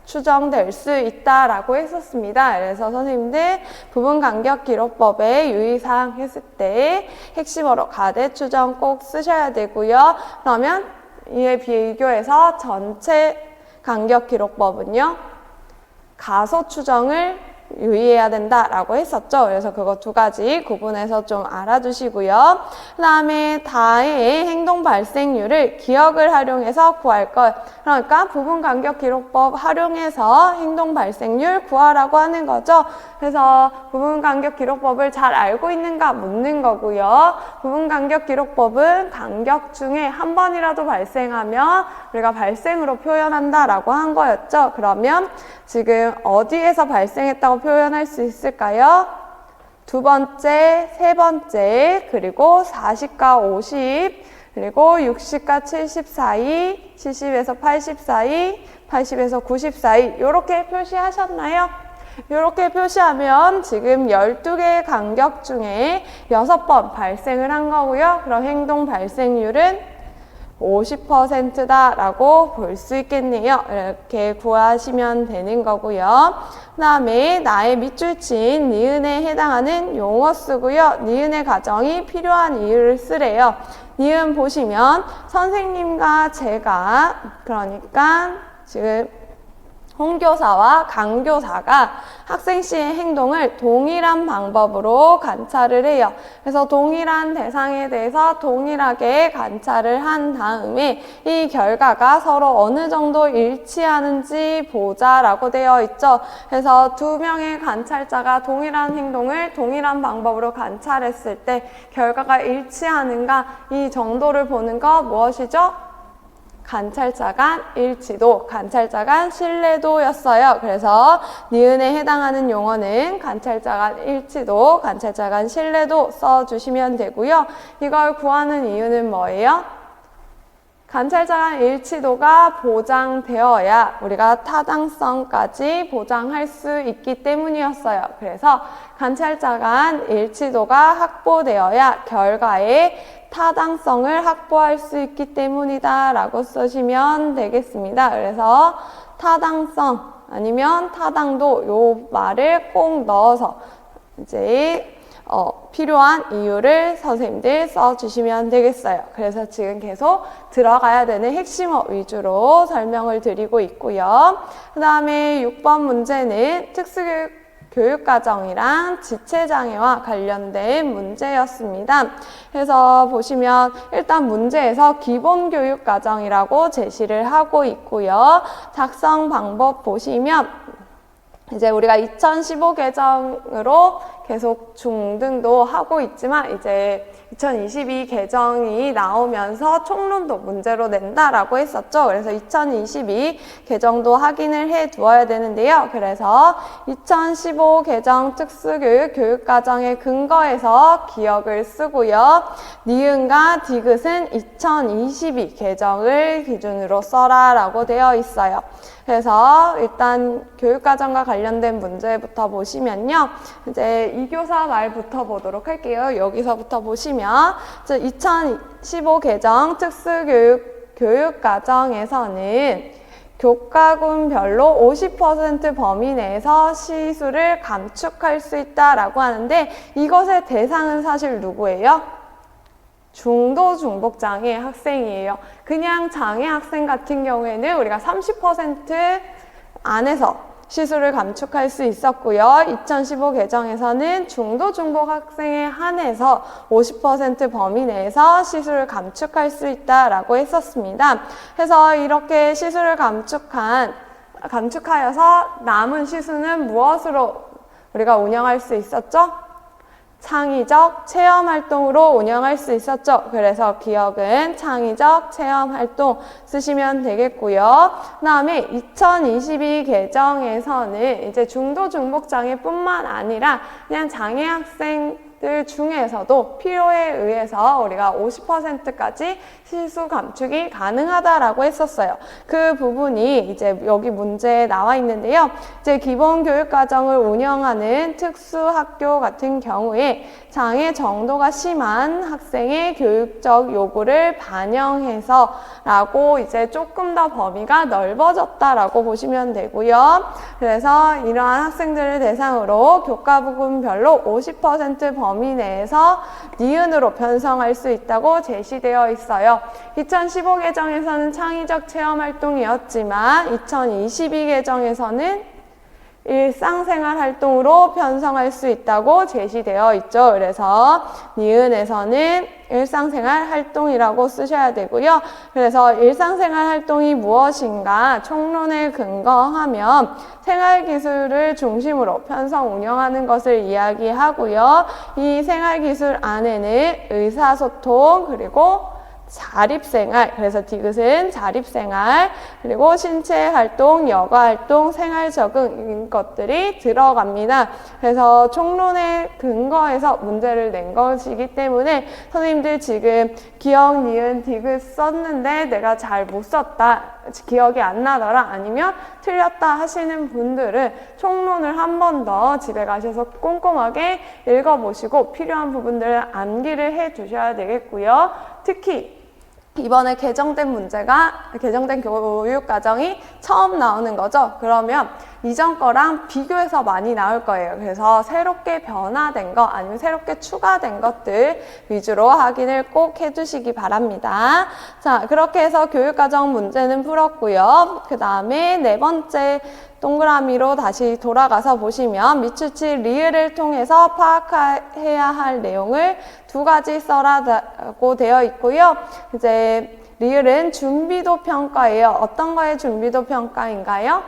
추정될 수 있다라고 했었습니다. 그래서 선생님들 부분 간격 기록법에 유의사항 했을 때 핵심어로 가대 추정 꼭 쓰셔야 되고요. 그러면 이에 비교해서 전체 간격 기록법은요, 가소 추정을 유의해야 된다라고 했었죠. 그래서 그거 두 가지 구분해서 좀 알아두시고요. 그 다음에 다의 행동 발생률을 기억을 활용해서 구할 것. 그러니까 부분 간격 기록법 활용해서 행동 발생률 구하라고 하는 거죠. 그래서 부분 간격 기록법을 잘 알고 있는가 묻는 거고요. 부분 간격 기록법은 간격 중에 한 번이라도 발생하면 우리가 발생으로 표현한다라고 한 거였죠. 그러면 지금 어디에서 발생했다고 표현할 수 있을까요? 두 번째, 세 번째, 그리고 40과 50, 그리고 60과 70 사이, 70에서 80 사이, 80에서 90 사이, 이렇게 표시하셨나요? 이렇게 표시하면 지금 12개의 간격 중에 6번 발생을 한 거고요. 그럼 행동 발생률은 50%다라고 볼 수 있겠네요. 이렇게 구하시면 되는 거고요. 그 다음에 나의 밑줄친 니은에 해당하는 용어 쓰고요. 니은의 가정이 필요한 이유를 쓰래요. 니은 보시면 선생님과 제가, 그러니까 지금 홍교사와 강교사가 학생 씨의 행동을 동일한 방법으로 관찰을 해요. 그래서 동일한 대상에 대해서 동일하게 관찰을 한 다음에 이 결과가 서로 어느 정도 일치하는지 보자라고 되어 있죠. 그래서 두 명의 관찰자가 동일한 행동을 동일한 방법으로 관찰했을 때 결과가 일치하는가, 이 정도를 보는 거 무엇이죠? 관찰자 간 일치도, 관찰자 간 신뢰도였어요. 그래서 니은에 해당하는 용어는 관찰자 간 일치도, 관찰자 간 신뢰도 써주시면 되고요. 이걸 구하는 이유는 뭐예요? 관찰자 간 일치도가 보장되어야 우리가 타당성까지 보장할 수 있기 때문이었어요. 그래서 관찰자 간 일치도가 확보되어야 결과에 타당성을 확보할 수 있기 때문이다 라고 쓰시면 되겠습니다. 그래서 타당성 아니면 타당도, 요 말을 꼭 넣어서 이제 필요한 이유를 선생님들 써주시면 되겠어요. 그래서 지금 계속 들어가야 되는 핵심어 위주로 설명을 드리고 있고요. 그 다음에 6번 문제는 교육과정이랑 지체장애와 관련된 문제였습니다. 그래서 보시면 일단 문제에서 기본교육과정이라고 제시를 하고 있고요. 작성 방법 보시면 이제 우리가 2015 개정으로 계속 중등도 하고 있지만 이제 2022 개정이 나오면서 총론도 문제로 낸다라고 했었죠. 그래서 2022 개정도 확인을 해 두어야 되는데요. 그래서 2015 개정 특수교육 교육과정의 근거에서 기억을 쓰고요. 니은과 디귿은 2022 개정을 기준으로 써라 라고 되어 있어요. 그래서 일단 교육과정과 관련된 문제부터 보시면요. 이제 2교사 말부터 보도록 할게요. 여기서부터 보시면 2015 개정 특수교육과정에서는 교과군별로 50% 범위 내에서 시수를 감축할 수 있다라고 하는데 이것의 대상은 사실 누구예요? 중도 중복장애 학생이에요. 그냥 장애 학생 같은 경우에는 우리가 30% 안에서 시수를 감축할 수 있었고요. 2015 개정에서는 중도 중복 학생에 한해서 50% 범위 내에서 시수를 감축할 수 있다라고 했었습니다. 그래서 이렇게 시수를 감축하여서 남은 시수는 무엇으로 우리가 운영할 수 있었죠? 창의적 체험활동으로 운영할 수 있었죠. 그래서 기억은 창의적 체험활동 쓰시면 되겠고요. 그 다음에 2022 개정에서는 이제 중도 중복장애뿐만 아니라 그냥 장애 학생들 중에서도 필요에 의해서 우리가 50%까지 시수 감축이 가능하다라고 했었어요. 그 부분이 이제 여기 문제에 나와 있는데요. 이제 기본교육과정을 운영하는 특수학교 같은 경우에 장애 정도가 심한 학생의 교육적 요구를 반영해서 라고 이제 조금 더 범위가 넓어졌다라고 보시면 되고요. 그래서 이러한 학생들을 대상으로 교과부분별로 50% 범위 내에서 니은으로 편성할 수 있다고 제시되어 있어요. 2015 개정에서는 창의적 체험활동이었지만 2022 개정에서는 일상생활 활동으로 편성할 수 있다고 제시되어 있죠. 그래서 니은에서는 일상생활 활동이라고 쓰셔야 되고요. 그래서 일상생활 활동이 무엇인가 총론에 근거하면 생활기술을 중심으로 편성 운영하는 것을 이야기하고요. 이 생활기술 안에는 의사소통 그리고 자립생활, 그래서 디귿은 자립생활, 그리고 신체활동, 여가활동, 생활적응 이런 것들이 들어갑니다. 그래서 총론에 근거해서 문제를 낸 것이기 때문에 선생님들 지금 기억, 니은, 디귿 썼는데 내가 잘 못 썼다, 기억이 안 나더라, 아니면 틀렸다 하시는 분들은 총론을 한 번 더 집에 가셔서 꼼꼼하게 읽어보시고 필요한 부분들을 암기를 해 두셔야 되겠고요. 특히 이번에 개정된 교육과정이 처음 나오는 거죠. 그러면 이전 거랑 비교해서 많이 나올 거예요. 그래서 새롭게 변화된 거 아니면 새롭게 추가된 것들 위주로 확인을 꼭 해주시기 바랍니다. 자, 그렇게 해서 교육과정 문제는 풀었고요. 그 다음에 네 번째 동그라미로 다시 돌아가서 보시면 밑줄치 리을을 통해서 파악해야 할 내용을 두 가지 써라고 되어 있고요. 이제 리을은 준비도 평가예요. 어떤 거의 준비도 평가인가요?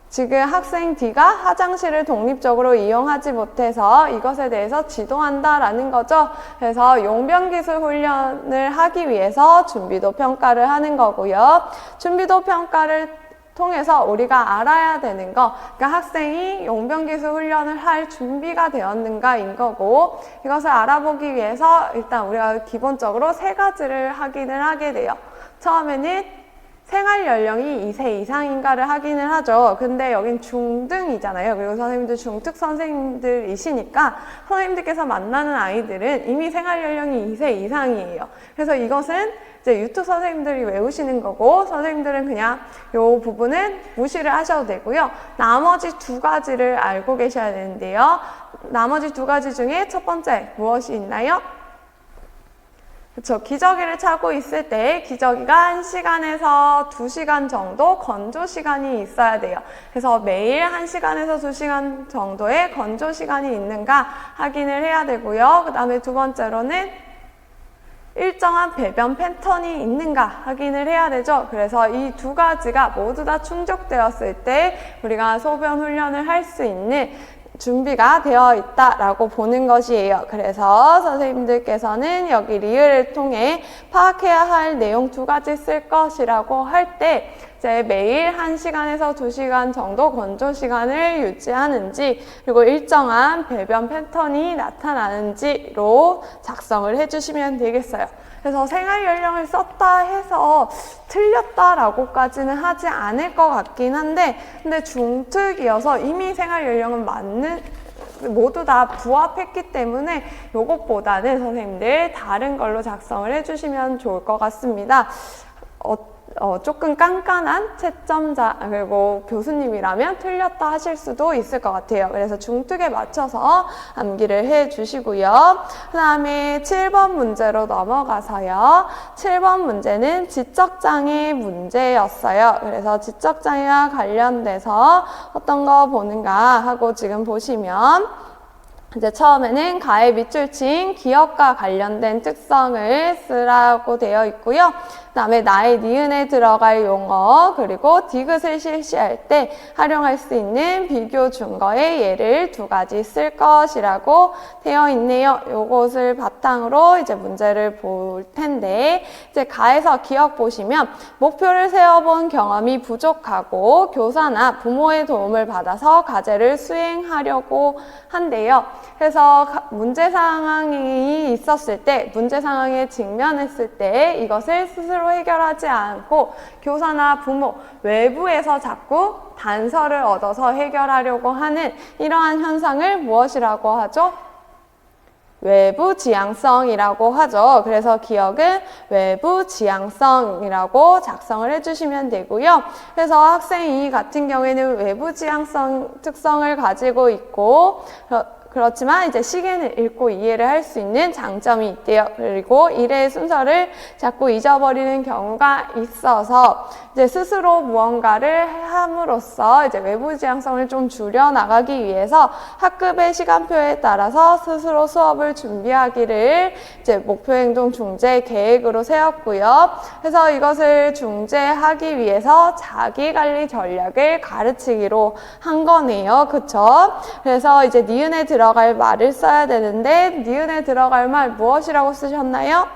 지금 학생 D가 화장실을 독립적으로 이용하지 못해서 이것에 대해서 지도한다라는 거죠. 그래서 용변기술 훈련을 하기 위해서 준비도 평가를 하는 거고요. 준비도 평가를 통해서 우리가 알아야 되는 거, 그러니까 학생이 용변기술 훈련을 할 준비가 되었는가인 거고, 이것을 알아보기 위해서 일단 우리가 기본적으로 세 가지를 확인을 하게 돼요. 처음에는 생활 연령이 2세 이상인가를 확인을 하죠. 근데 여긴 중등이잖아요. 그리고 선생님들 중특 선생님들이시니까 선생님들께서 만나는 아이들은 이미 생활 연령이 2세 이상이에요. 그래서 이것은 이제 유튜브 선생님들이 외우시는 거고 선생님들은 그냥 이 부분은 무시를 하셔도 되고요. 나머지 두 가지를 알고 계셔야 되는데요. 나머지 두 가지 중에 첫 번째 무엇이 있나요? 그렇죠. 기저귀를 차고 있을 때 기저귀가 1시간에서 2시간 정도 건조 시간이 있어야 돼요. 그래서 매일 1시간에서 2시간 정도의 건조 시간이 있는가 확인을 해야 되고요. 그 다음에 두 번째로는 일정한 배변 패턴이 있는가 확인을 해야 되죠. 그래서 이 두 가지가 모두 다 충족되었을 때 우리가 소변 훈련을 할 수 있는 준비가 되어 있다라고 보는 것이에요. 그래서 선생님들께서는 여기 리을을 통해 파악해야 할 내용 두 가지 쓸 것이라고 할 때 이제 매일 1시간에서 2시간 정도 건조 시간을 유지하는지 그리고 일정한 배변 패턴이 나타나는지로 작성을 해주시면 되겠어요. 그래서 생활 연령을 썼다 해서 틀렸다라고까지는 하지 않을 것 같긴 한데 근데 중특이어서 이미 생활 연령은 모두 다 부합했기 때문에 이것보다는 선생님들 다른 걸로 작성을 해주시면 좋을 것 같습니다. 조금 깐깐한 채점자 그리고 교수님이라면 틀렸다 하실 수도 있을 것 같아요. 그래서 중특에 맞춰서 암기를 해 주시고요. 그 다음에 7번 문제로 넘어가서요. 7번 문제는 지적장애 문제였어요. 그래서 지적장애와 관련돼서 어떤 거 보는가 하고 지금 보시면 이제 처음에는 가의 밑줄친 기억과 관련된 특성을 쓰라고 되어 있고요. 그 다음에 나의 니은에 들어갈 용어 그리고 디귿을 실시할 때 활용할 수 있는 비교 준거의 예를 2가지 쓸 것이라고 되어 있네요. 요것을 바탕으로 이제 문제를 볼 텐데 이제 가에서 기억 보시면 목표를 세워본 경험이 부족하고 교사나 부모의 도움을 받아서 과제를 수행하려고 한대요. 그래서 문제 상황이 있었을 때, 문제 상황에 직면했을 때 이것을 스스로 해결하지 않고 교사나 부모, 외부에서 자꾸 단서를 얻어서 해결하려고 하는 이러한 현상을 무엇이라고 하죠? 외부 지향성이라고 하죠. 그래서 기억은 외부 지향성이라고 작성을 해주시면 되고요. 그래서 학생 이 같은 경우에는 외부 지향성 특성을 가지고 있고 그렇지만 이제 시계는 읽고 이해를 할 수 있는 장점이 있대요. 그리고 일의 순서를 자꾸 잊어버리는 경우가 있어서 이제 스스로 무언가를 함으로써 이제 외부 지향성을 좀 줄여 나가기 위해서 학급의 시간표에 따라서 스스로 수업을 준비하기를 이제 목표 행동 중재 계획으로 세웠고요. 그래서 이것을 중재하기 위해서 자기 관리 전략을 가르치기로 한 거네요. 그쵸? 그래서 이제 니은에 들어갈 말을 써야 되는데 니은에 들어갈 말 무엇이라고 쓰셨나요?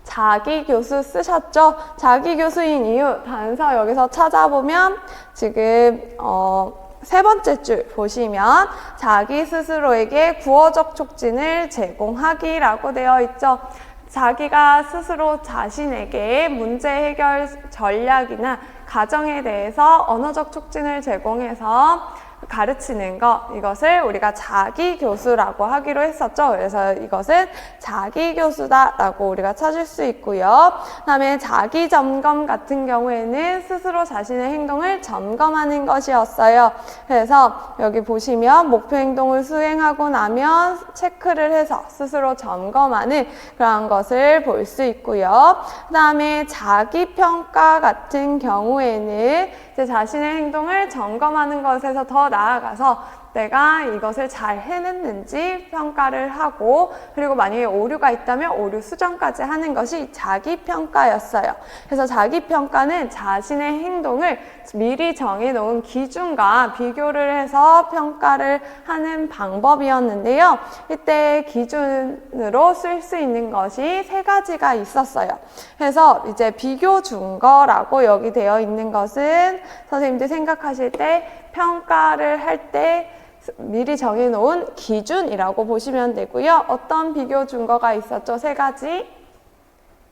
자기 교수 쓰셨죠? 자기 교수인 이유 단서 여기서 찾아보면 지금 3번째 줄 보시면 자기 스스로에게 구어적 촉진을 제공하기라고 되어 있죠. 자기가 스스로 자신에게 문제 해결 전략이나 과정에 대해서 언어적 촉진을 제공해서 가르치는 것, 이것을 우리가 자기 교수라고 하기로 했었죠. 그래서 이것은 자기 교수다라고 우리가 찾을 수 있고요. 그 다음에 자기 점검 같은 경우에는 스스로 자신의 행동을 점검하는 것이었어요. 그래서 여기 보시면 목표 행동을 수행하고 나면 체크를 해서 스스로 점검하는 그런 것을 볼 수 있고요. 그 다음에 자기 평가 같은 경우에는 제 자신의 행동을 점검하는 것에서 더 나아가서 내가 이것을 잘 해냈는지 평가를 하고 그리고 만약에 오류가 있다면 오류 수정까지 하는 것이 자기평가였어요. 그래서 자기평가는 자신의 행동을 미리 정해놓은 기준과 비교를 해서 평가를 하는 방법이었는데요. 이때 기준으로 쓸 수 있는 것이 3가지가 있었어요. 그래서 이제 비교 준거라고 여기 되어 있는 것은 선생님들 생각하실 때 평가를 할 때 미리 정해놓은 기준이라고 보시면 되고요. 어떤 비교 준거가 있었죠? 3가지.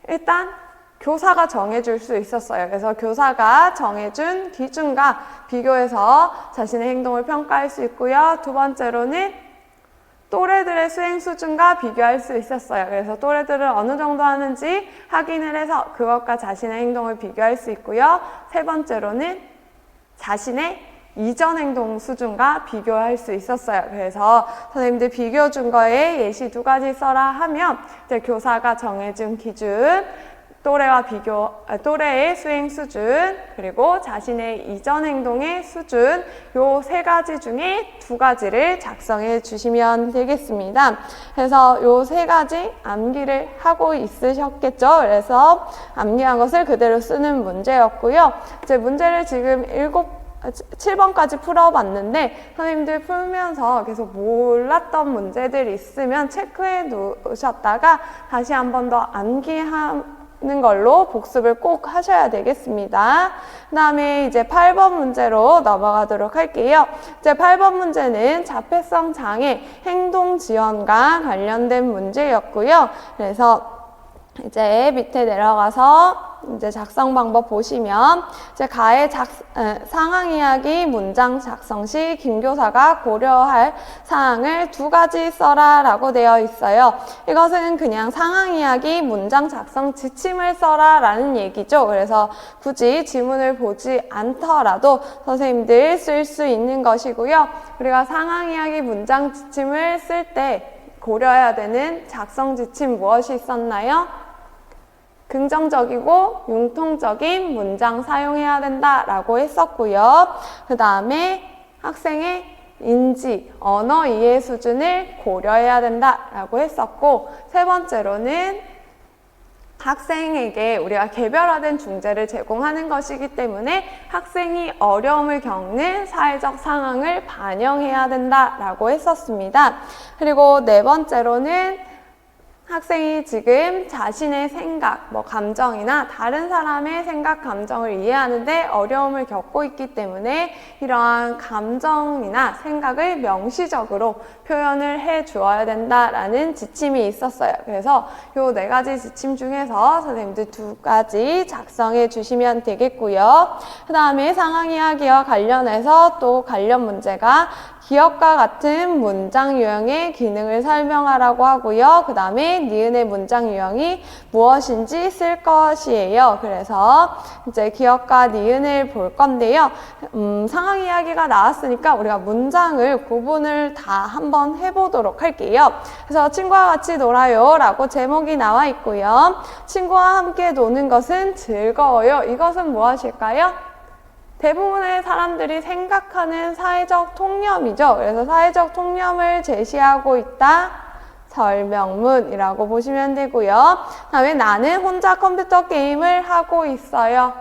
일단 교사가 정해줄 수 있었어요. 그래서 교사가 정해준 기준과 비교해서 자신의 행동을 평가할 수 있고요. 2번째로는 또래들의 수행 수준과 비교할 수 있었어요. 그래서 또래들은 어느 정도 하는지 확인을 해서 그것과 자신의 행동을 비교할 수 있고요. 3번째로는 자신의 이전 행동 수준과 비교할 수 있었어요. 그래서 선생님들 비교 준거에 예시 2가지 써라 하면 이제 교사가 정해준 기준, 또래의 수행 수준, 그리고 자신의 이전 행동의 수준, 요 3가지 중에 2가지를 작성해 주시면 되겠습니다. 그래서 요 3가지 암기를 하고 있으셨겠죠? 그래서 암기한 것을 그대로 쓰는 문제였고요. 이제 문제를 지금 7번까지 풀어봤는데 선생님들 풀면서 계속 몰랐던 문제들이 있으면 체크해 놓으셨다가 다시 한 번 더 암기하는 걸로 복습을 꼭 하셔야 되겠습니다. 그 다음에 이제 8번 문제로 넘어가도록 할게요. 이제 8번 문제는 자폐성 장애 행동 지원과 관련된 문제였고요. 그래서 이제 밑에 내려가서 이제 작성 방법 보시면 이제 가의 상황 이야기 문장 작성 시 김교사가 고려할 사항을 2가지 써라 라고 되어 있어요. 이것은 그냥 상황 이야기 문장 작성 지침을 써라 라는 얘기죠. 그래서 굳이 지문을 보지 않더라도 선생님들 쓸 수 있는 것이고요. 우리가 상황 이야기 문장 지침을 쓸 때 고려해야 되는 작성 지침 무엇이 있었나요? 긍정적이고 융통적인 문장 사용해야 된다라고 했었고요. 그 다음에 학생의 인지, 언어 이해 수준을 고려해야 된다라고 했었고, 세 번째로는 학생에게 우리가 개별화된 중재를 제공하는 것이기 때문에 학생이 어려움을 겪는 사회적 상황을 반영해야 된다라고 했었습니다. 그리고 네 번째로는 학생이 지금 자신의 생각, 감정이나 다른 사람의 생각, 감정을 이해하는데 어려움을 겪고 있기 때문에 이러한 감정이나 생각을 명시적으로 표현을 해 주어야 된다라는 지침이 있었어요. 그래서 이 4가지 지침 중에서 선생님들 2가지 작성해 주시면 되겠고요. 그 다음에 상황 이야기와 관련해서 또 관련 문제가 기억과 같은 문장 유형의 기능을 설명하라고 하고요. 그 다음에 니은의 문장 유형이 무엇인지 쓸 것이에요. 그래서 이제 기억과 니은을 볼 건데요. 상황 이야기가 나왔으니까 우리가 문장을 구분을 다 한번 해보도록 할게요. 그래서 친구와 같이 놀아요 라고 제목이 나와 있고요. 친구와 함께 노는 것은 즐거워요. 이것은 무엇일까요? 대부분의 사람들이 생각하는 사회적 통념이죠. 그래서 사회적 통념을 제시하고 있다. 설명문이라고 보시면 되고요. 다음에 나는 혼자 컴퓨터 게임을 하고 있어요.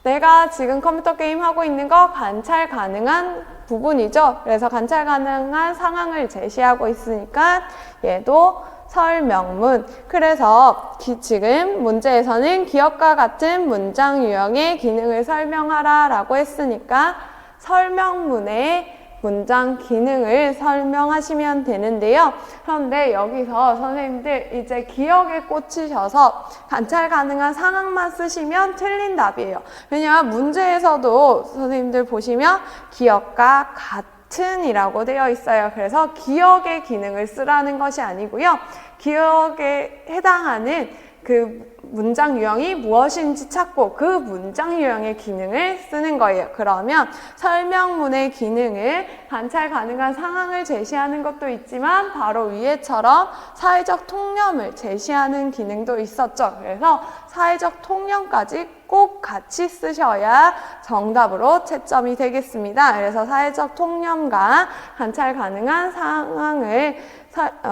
내가 지금 컴퓨터 게임 하고 있는 거 관찰 가능한 부분이죠. 그래서 관찰 가능한 상황을 제시하고 있으니까 얘도 설명문. 그래서 지금 문제에서는 기억과 같은 문장 유형의 기능을 설명하라 라고 했으니까 설명문의 문장 기능을 설명하시면 되는데요. 그런데 여기서 선생님들 이제 기억에 꽂히셔서 관찰 가능한 상황만 쓰시면 틀린 답이에요. 왜냐하면 문제에서도 선생님들 보시면 기억과 같은 이라고 되어 있어요. 그래서 기억의 기능을 쓰라는 것이 아니고요. 기억에 해당하는 그 문장 유형이 무엇인지 찾고 그 문장 유형의 기능을 쓰는 거예요. 그러면 설명문의 기능을 관찰 가능한 상황을 제시하는 것도 있지만 바로 위에처럼 사회적 통념을 제시하는 기능도 있었죠. 그래서 사회적 통념까지 꼭 같이 쓰셔야 정답으로 채점이 되겠습니다. 그래서 사회적 통념과 관찰 가능한 상황을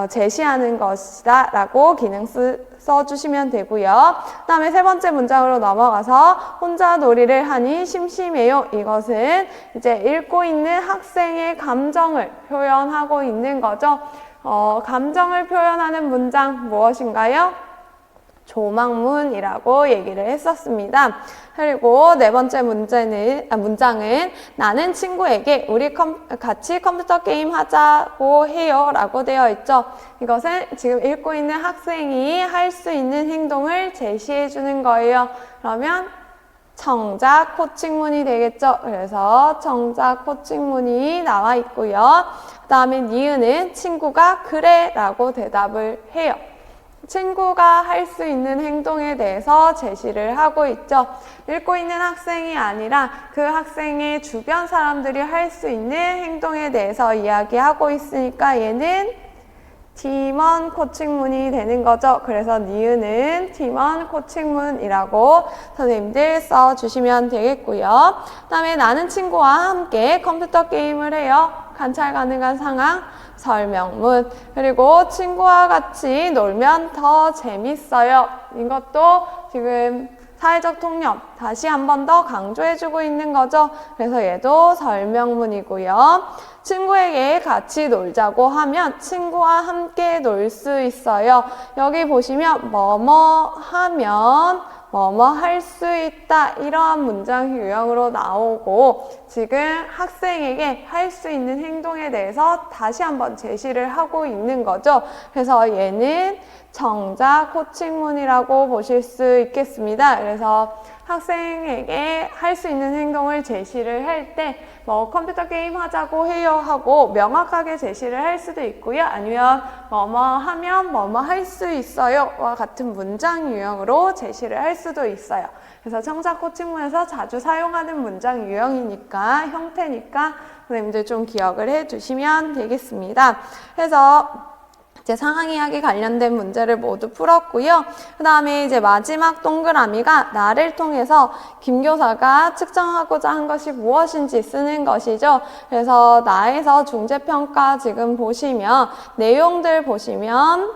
제시하는 것이다 라고 기능 써주시면 되고요. 그 다음에 세 번째 문장으로 넘어가서 혼자 놀이를 하니 심심해요. 이것은 이제 읽고 있는 학생의 감정을 표현하고 있는 거죠. 감정을 표현하는 문장 무엇인가요? 조망문이라고 얘기를 했었습니다. 그리고 네 번째 문장은 나는 친구에게 우리 같이 컴퓨터 게임 하자고 해요 라고 되어 있죠. 이것은 지금 읽고 있는 학생이 할 수 있는 행동을 제시해 주는 거예요. 그러면 청작 호칭문이 되겠죠. 그래서 청작 호칭문이 나와 있고요. 그 다음에 니은은 친구가 그래 라고 대답을 해요. 친구가 할 수 있는 행동에 대해서 제시를 하고 있죠. 읽고 있는 학생이 아니라 그 학생의 주변 사람들이 할 수 있는 행동에 대해서 이야기하고 있으니까 얘는 팀원 코칭문이 되는 거죠. 그래서 니은은 팀원 코칭문이라고 선생님들 써주시면 되겠고요. 그 다음에 나는 친구와 함께 컴퓨터 게임을 해요. 관찰 가능한 상황. 설명문. 그리고 친구와 같이 놀면 더 재밌어요. 이것도 지금 사회적 통념 다시 한 번 더 강조해주고 있는 거죠. 그래서 얘도 설명문이고요. 친구에게 같이 놀자고 하면 친구와 함께 놀 수 있어요. 여기 보시면 뭐뭐 하면 뭐뭐 할 수 있다 이러한 문장 유형으로 나오고 지금 학생에게 할 수 있는 행동에 대해서 다시 한번 제시를 하고 있는 거죠. 그래서 얘는 정작 호칭문이라고 보실 수 있겠습니다. 그래서 학생에게 할 수 있는 행동을 제시를 할 때 뭐 컴퓨터 게임 하자고 해요 하고 명확하게 제시를 할 수도 있고요. 아니면 뭐뭐 하면 뭐뭐 할 수 있어요 와 같은 문장 유형으로 제시를 할 수도 있어요. 그래서 정작 호칭문에서 자주 사용하는 문장 유형이니까 형태니까 선생님들 좀 기억을 해 주시면 되겠습니다. 그래서 이제 상황이야기 관련된 문제를 모두 풀었고요. 그 다음에 이제 마지막 동그라미가 나를 통해서 김 교사가 측정하고자 한 것이 무엇인지 쓰는 것이죠. 그래서 나에서 중재평가 지금 보시면 내용들 보시면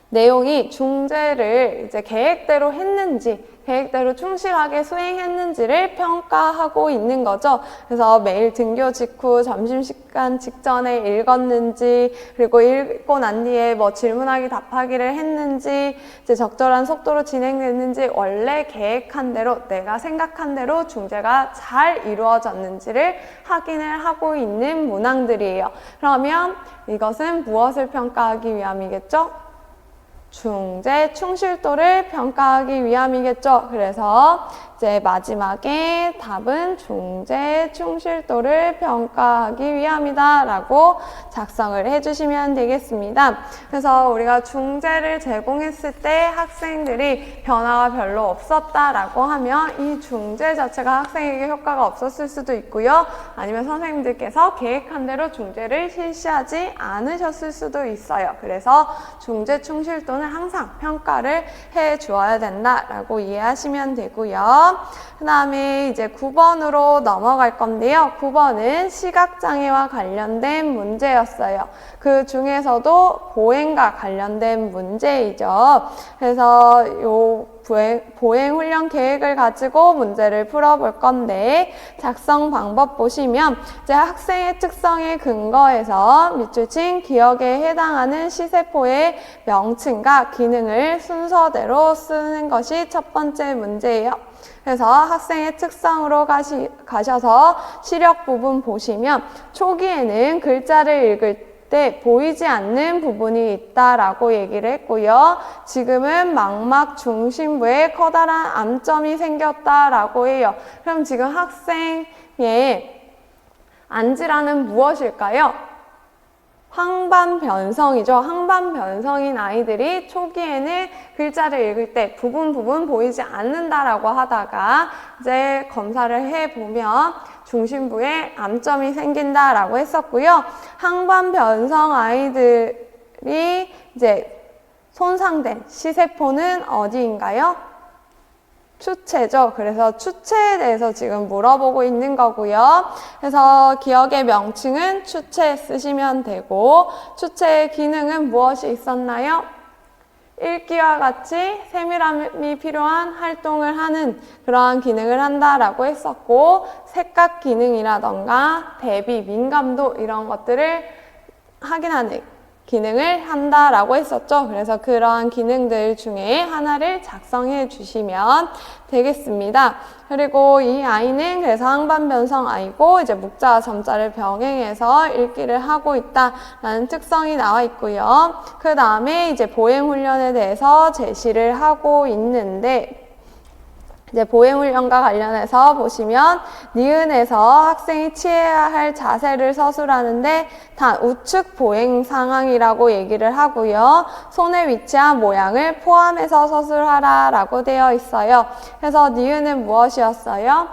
내용이 중재를 이제 계획대로 했는지 계획대로 충실하게 수행했는지를 평가하고 있는 거죠. 그래서 매일 등교 직후 점심시간 직전에 읽었는지 그리고 읽고 난 뒤에 뭐 질문하기 답하기를 했는지 이제 적절한 속도로 진행됐는지 원래 계획한 대로 내가 생각한 대로 중재가 잘 이루어졌는지를 확인을 하고 있는 문항들이에요. 그러면 이것은 무엇을 평가하기 위함이겠죠? 중재 충실도를 평가하기 위함이겠죠. 그래서 이제 마지막에 답은 중재 충실도를 평가하기 위함이다 라고 작성을 해주시면 되겠습니다. 그래서 우리가 중재를 제공했을 때 학생들이 변화가 별로 없었다라고 하면 이 중재 자체가 학생에게 효과가 없었을 수도 있고요. 아니면 선생님들께서 계획한 대로 중재를 실시하지 않으셨을 수도 있어요. 그래서 중재 충실도는 항상 평가를 해 주어야 된다라고 이해하시면 되고요. 그 다음에 이제 9번으로 넘어갈 건데요. 9번은 시각장애와 관련된 문제였어요. 그 중에서도 보행과 관련된 문제이죠. 그래서 요 보행 훈련 계획을 가지고 문제를 풀어볼 건데 작성 방법 보시면 이제 학생의 특성에 근거해서 밑줄친 기억에 해당하는 시세포의 명칭과 기능을 순서대로 쓰는 것이 첫 번째 문제예요. 그래서 학생의 특성으로 가셔서 시력 부분 보시면 초기에는 글자를 읽을 때 보이지 않는 부분이 있다라고 얘기를 했고요. 지금은 망막 중심부에 커다란 암점이 생겼다라고 해요. 그럼 지금 학생의 안질환은 무엇일까요? 항반변성이죠. 항반변성인 아이들이 초기에는 글자를 읽을 때 부분 보이지 않는다라고 하다가 이제 검사를 해보면 중심부에 암점이 생긴다라고 했었고요. 항반변성 아이들이 이제 손상된 시세포는 어디인가요? 추체죠. 그래서 추체에 대해서 지금 물어보고 있는 거고요. 그래서 기억의 명칭은 추체 쓰시면 되고 추체의 기능은 무엇이 있었나요? 읽기와 같이 세밀함이 필요한 활동을 하는 그러한 기능을 한다라고 했었고 색각 기능이라던가 대비, 민감도 이런 것들을 확인하는 기능을 한다라고 했었죠. 그래서 그러한 기능들 중에 하나를 작성해 주시면 되겠습니다. 그리고 이 아이는 그래서 항반변성 아이고 이제 묵자와 점자를 병행해서 읽기를 하고 있다라는 특성이 나와 있고요. 그 다음에 이제 보행 훈련에 대해서 제시를 하고 있는데 이제 보행훈련과 관련해서 보시면 니은에서 학생이 취해야 할 자세를 서술하는데 단 우측 보행 상황이라고 얘기를 하고요. 손에 위치한 모양을 포함해서 서술하라 라고 되어 있어요. 그래서 니은은 무엇이었어요?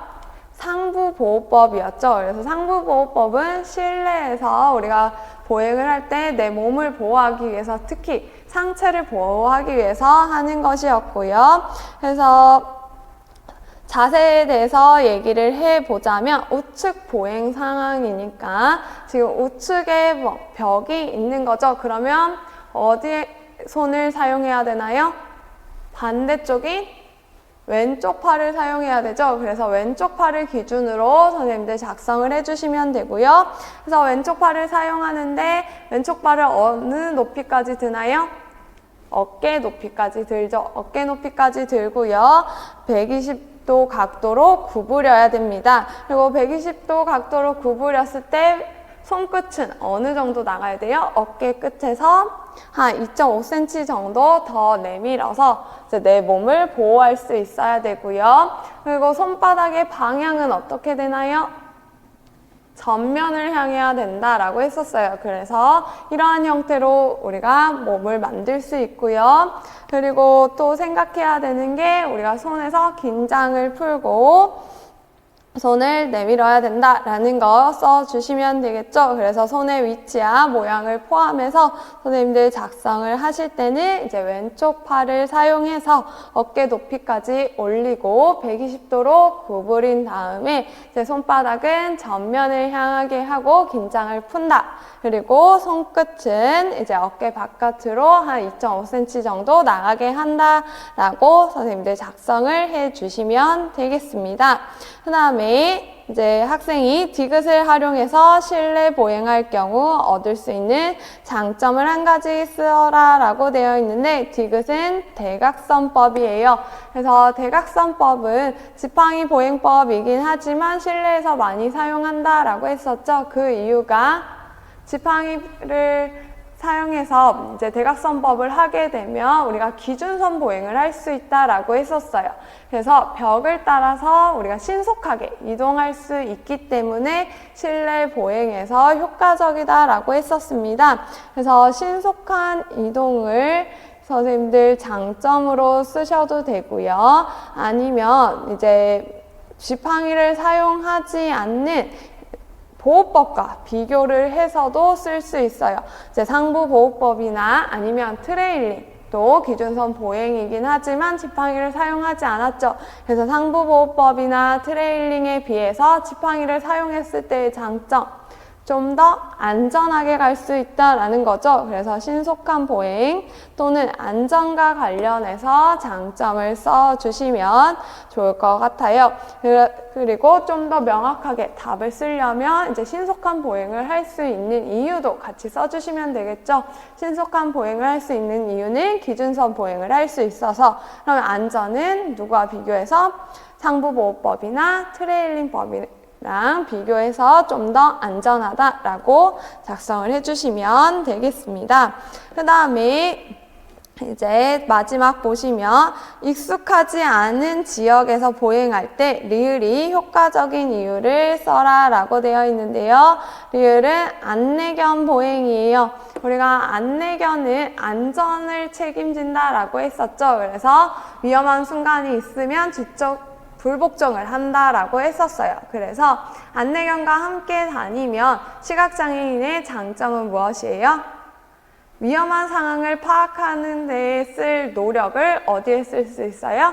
상부보호법이었죠. 그래서 상부보호법은 실내에서 우리가 보행을 할 때 내 몸을 보호하기 위해서 특히 상체를 보호하기 위해서 하는 것이었고요. 그래서 자세에 대해서 얘기를 해보자면 우측 보행 상황이니까 지금 우측에 벽이 있는 거죠. 그러면 어디에 손을 사용해야 되나요? 반대쪽인 왼쪽 팔을 사용해야 되죠. 그래서 왼쪽 팔을 기준으로 선생님들 작성을 해주시면 되고요. 그래서 왼쪽 팔을 사용하는데 왼쪽 팔을 어느 높이까지 드나요? 어깨 높이까지 들죠. 어깨 높이까지 들고요. 120도 각도로 구부려야 됩니다. 그리고 120도 각도로 구부렸을 때 손끝은 어느 정도 나가야 돼요? 어깨 끝에서 한 2.5cm 정도 더 내밀어서 이제 내 몸을 보호할 수 있어야 되고요. 그리고 손바닥의 방향은 어떻게 되나요? 전면을 향해야 된다라고 했었어요. 그래서 이러한 형태로 우리가 몸을 만들 수 있고요. 그리고 또 생각해야 되는 게 우리가 손에서 긴장을 풀고 손을 내밀어야 된다라는 거 써주시면 되겠죠. 그래서 손의 위치와 모양을 포함해서 선생님들 작성을 하실 때는 이제 왼쪽 팔을 사용해서 어깨 높이까지 올리고 120도로 구부린 다음에 이제 손바닥은 전면을 향하게 하고 긴장을 푼다. 그리고 손끝은 이제 어깨 바깥으로 한 2.5cm 정도 나가게 한다라고 선생님들 작성을 해주시면 되겠습니다. 그 다음에 이제 학생이 디귿을 활용해서 실내 보행할 경우 얻을 수 있는 장점을 한 가지 쓰어라 라고 되어 있는데 디귿은 대각선법이에요. 그래서 대각선법은 지팡이 보행법이긴 하지만 실내에서 많이 사용한다 라고 했었죠. 그 이유가 지팡이를 사용해서 이제 대각선법을 하게 되면 우리가 기준선 보행을 할 수 있다라고 했었어요. 그래서 벽을 따라서 우리가 신속하게 이동할 수 있기 때문에 실내 보행에서 효과적이다라고 했었습니다. 그래서 신속한 이동을 선생님들 장점으로 쓰셔도 되고요. 아니면 이제 지팡이를 사용하지 않는 보호법과 비교를 해서도 쓸 수 있어요. 이제 상부보호법이나 아니면 트레일링 또 기준선 보행이긴 하지만 지팡이를 사용하지 않았죠. 그래서 상부보호법이나 트레일링에 비해서 지팡이를 사용했을 때의 장점, 좀 더 안전하게 갈 수 있다라는 거죠. 그래서 신속한 보행 또는 안전과 관련해서 장점을 써주시면 좋을 것 같아요. 그리고 좀 더 명확하게 답을 쓰려면 이제 신속한 보행을 할 수 있는 이유도 같이 써주시면 되겠죠. 신속한 보행을 할 수 있는 이유는 기준선 보행을 할 수 있어서, 그러면 안전은 누구와 비교해서 상부보호법이나 트레일링법이랑 비교해서 좀 더 안전하다라고 작성을 해주시면 되겠습니다. 그 다음에 이제 마지막 보시면 익숙하지 않은 지역에서 보행할 때 리을이 효과적인 이유를 써라 라고 되어 있는데요. 리을은 안내견 보행이에요. 우리가 안내견은 안전을 책임진다 라고 했었죠. 그래서 위험한 순간이 있으면 뒤쪽 불복종을 한다라고 했었어요. 그래서 안내견과 함께 다니면 시각장애인의 장점은 무엇이에요? 위험한 상황을 파악하는 데 쓸 노력을 어디에 쓸 수 있어요?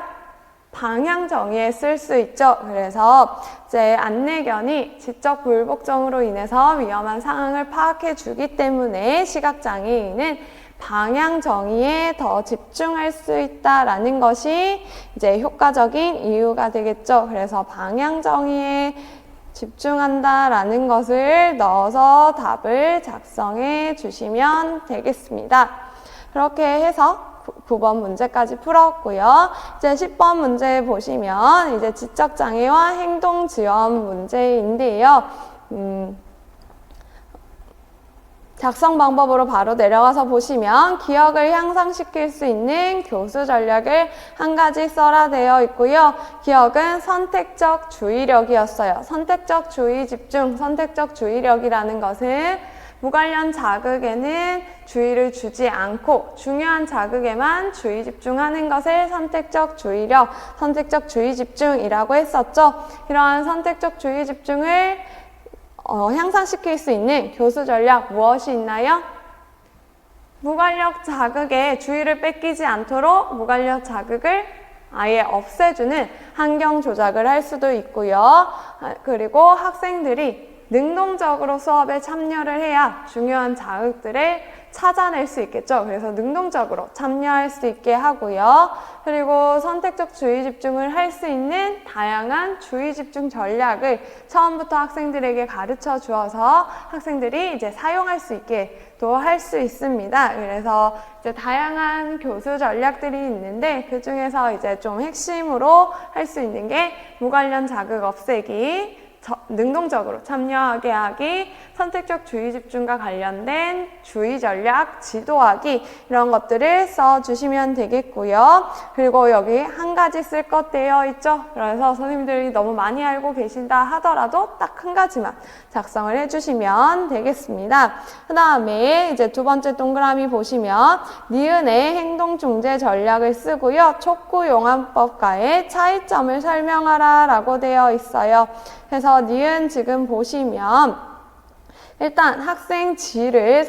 방향 정의에 쓸 수 있죠. 그래서 이제 안내견이 지적 불복종으로 인해서 위험한 상황을 파악해 주기 때문에 시각장애인은 방향 정의에 더 집중할 수 있다라는 것이 이제 효과적인 이유가 되겠죠. 그래서 방향 정의에 집중한다라는 것을 넣어서 답을 작성해 주시면 되겠습니다. 그렇게 해서 9번 문제까지 풀었고요. 이제 10번 문제 보시면 이제 지적장애와 행동지원 문제인데요. 작성 방법으로 바로 내려가서 보시면 기억을 향상시킬 수 있는 교수 전략을 한 가지 써라 되어 있고요. 기억은 선택적 주의력이었어요. 선택적 주의 집중, 선택적 주의력이라는 것은 무관련 자극에는 주의를 주지 않고 중요한 자극에만 주의 집중하는 것을 선택적 주의력, 선택적 주의 집중이라고 했었죠. 이러한 선택적 주의 집중을 향상시킬 수 있는 교수 전략 무엇이 있나요? 무관력 자극에 주의를 뺏기지 않도록 무관력 자극을 아예 없애주는 환경 조작을 할 수도 있고요. 그리고 학생들이 능동적으로 수업에 참여를 해야 중요한 자극들을 찾아낼 수 있겠죠. 그래서 능동적으로 참여할 수 있게 하고요. 그리고 선택적 주의 집중을 할 수 있는 다양한 주의 집중 전략을 처음부터 학생들에게 가르쳐 주어서 학생들이 이제 사용할 수 있게 또 할 수 있습니다. 그래서 이제 다양한 교수 전략들이 있는데 그 중에서 이제 좀 핵심으로 할 수 있는 게 무관련 자극 없애기, 능동적으로 참여하게 하기, 선택적 주의 집중과 관련된 주의 전략 지도하기, 이런 것들을 써주시면 되겠고요. 그리고 여기 한 가지 쓸 것 되어 있죠. 그래서 선생님들이 너무 많이 알고 계신다 하더라도 딱 한 가지만 작성을 해주시면 되겠습니다. 그 다음에 이제 두 번째 동그라미 보시면 니은의 행동중재 전략을 쓰고요. 촉구용암법과의 차이점을 설명하라 라고 되어 있어요. 그래서 니은 지금 보시면 일단 학생 G를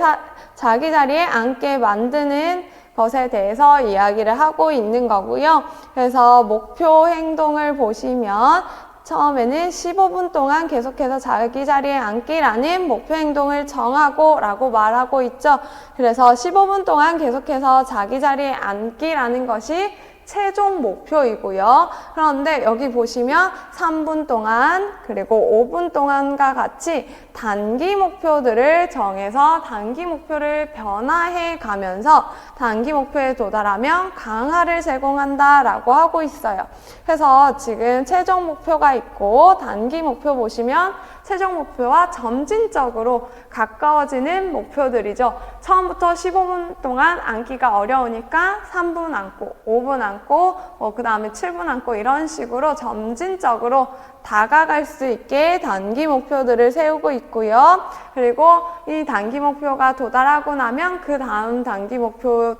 자기 자리에 앉게 만드는 것에 대해서 이야기를 하고 있는 거고요. 그래서 목표 행동을 보시면 처음에는 15분 동안 계속해서 자기 자리에 앉기라는 목표 행동을 정하고 라고 말하고 있죠. 그래서 15분 동안 계속해서 자기 자리에 앉기라는 것이 최종 목표이고요. 그런데 여기 보시면 3분 동안 그리고 5분 동안과 같이 단기 목표들을 정해서 단기 목표를 변화해 가면서 단기 목표에 도달하면 강화를 제공한다라고 하고 있어요. 그래서 지금 최종 목표가 있고 단기 목표 보시면 최종 목표와 점진적으로 가까워지는 목표들이죠. 처음부터 15분 동안 앉기가 어려우니까 3분 앉고 5분 앉고 그 다음에 7분 앉고 이런 식으로 점진적으로 다가갈 수 있게 단기 목표들을 세우고 있고요. 그리고 이 단기 목표가 도달하고 나면 그 다음 단기 목표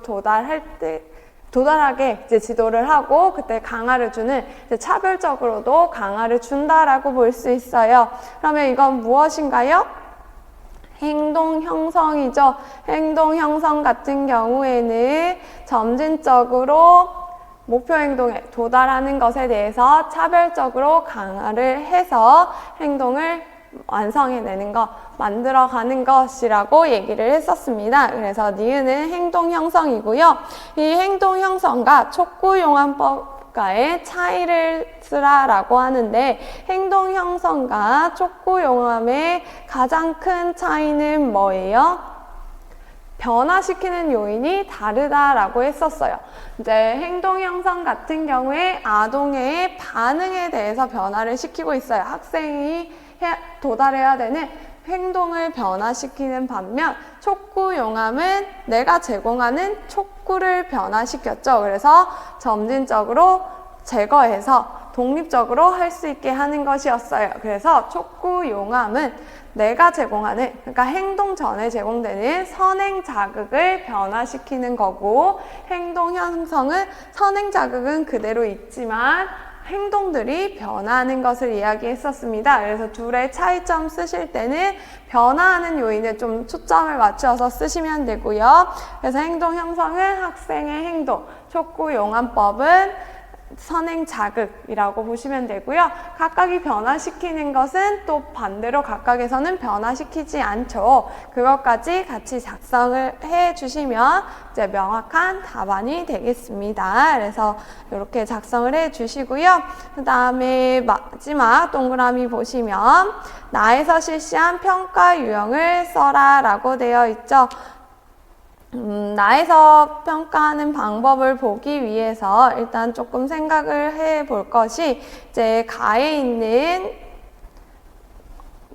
도달하게 이제 지도를 하고 그때 강화를 주는 이제 차별적으로도 강화를 준다라고 볼 수 있어요. 그러면 이건 무엇인가요? 행동 형성이죠. 행동 형성 같은 경우에는 점진적으로 목표 행동에 도달하는 것에 대해서 차별적으로 강화를 해서 행동을 완성해내는 것, 만들어가는 것이라고 얘기를 했었습니다. 그래서 니은은 행동 형성이고요. 이 행동 형성과 촉구용암법과의 차이를 쓰라라고 하는데 행동 형성과 촉구용암의 가장 큰 차이는 뭐예요? 변화시키는 요인이 다르다라고 했었어요. 이제 행동 형성 같은 경우에 아동의 반응에 대해서 변화를 시키고 있어요. 학생이 도달해야 되는 행동을 변화시키는 반면 촉구용암은 내가 제공하는 촉구를 변화시켰죠. 그래서 점진적으로 제거해서 독립적으로 할 수 있게 하는 것이었어요. 그래서 촉구용암은 내가 제공하는, 그러니까 행동 전에 제공되는 선행 자극을 변화시키는 거고, 행동 형성은 선행 자극은 그대로 있지만 행동들이 변화하는 것을 이야기했었습니다. 그래서 둘의 차이점 쓰실 때는 변화하는 요인에 좀 초점을 맞춰서 쓰시면 되고요. 그래서 행동 형성은 학생의 행동, 촉구용암법은 선행 자극이라고 보시면 되고요. 각각이 변화시키는 것은 또 반대로 각각에서는 변화시키지 않죠. 그것까지 같이 작성을 해 주시면 이제 명확한 답안이 되겠습니다. 그래서 이렇게 작성을 해 주시고요. 그 다음에 마지막 동그라미 보시면 나에서 실시한 평가 유형을 써라 라고 되어 있죠. 나에서 평가하는 방법을 보기 위해서 일단 조금 생각을 해 볼 것이 이제 가에 있는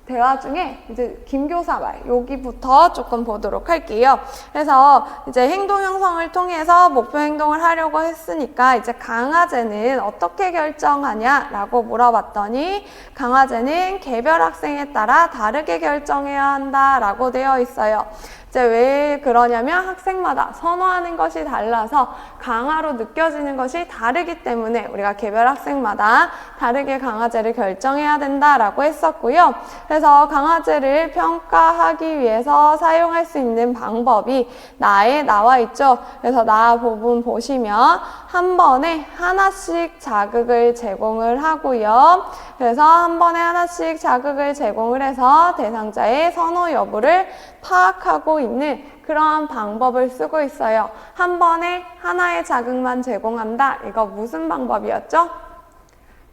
대화 중에 이제 김교사 말 여기부터 조금 보도록 할게요. 그래서 이제 행동 형성을 통해서 목표 행동을 하려고 했으니까 이제 강화제는 어떻게 결정하냐라고 물어봤더니 강화제는 개별 학생에 따라 다르게 결정해야 한다라고 되어 있어요. 이제 왜 그러냐면 학생마다 선호하는 것이 달라서 강화로 느껴지는 것이 다르기 때문에 우리가 개별 학생마다 다르게 강화제를 결정해야 된다라고 했었고요. 그래서 강화제를 평가하기 위해서 사용할 수 있는 방법이 나에 나와 있죠. 그래서 나 부분 보시면 한 번에 하나씩 자극을 제공을 하고요. 그래서 한 번에 하나씩 자극을 제공을 해서 대상자의 선호 여부를 파악하고 있는 그러한 방법을 쓰고 있어요. 한 번에 하나의 자극만 제공한다. 이거 무슨 방법이었죠?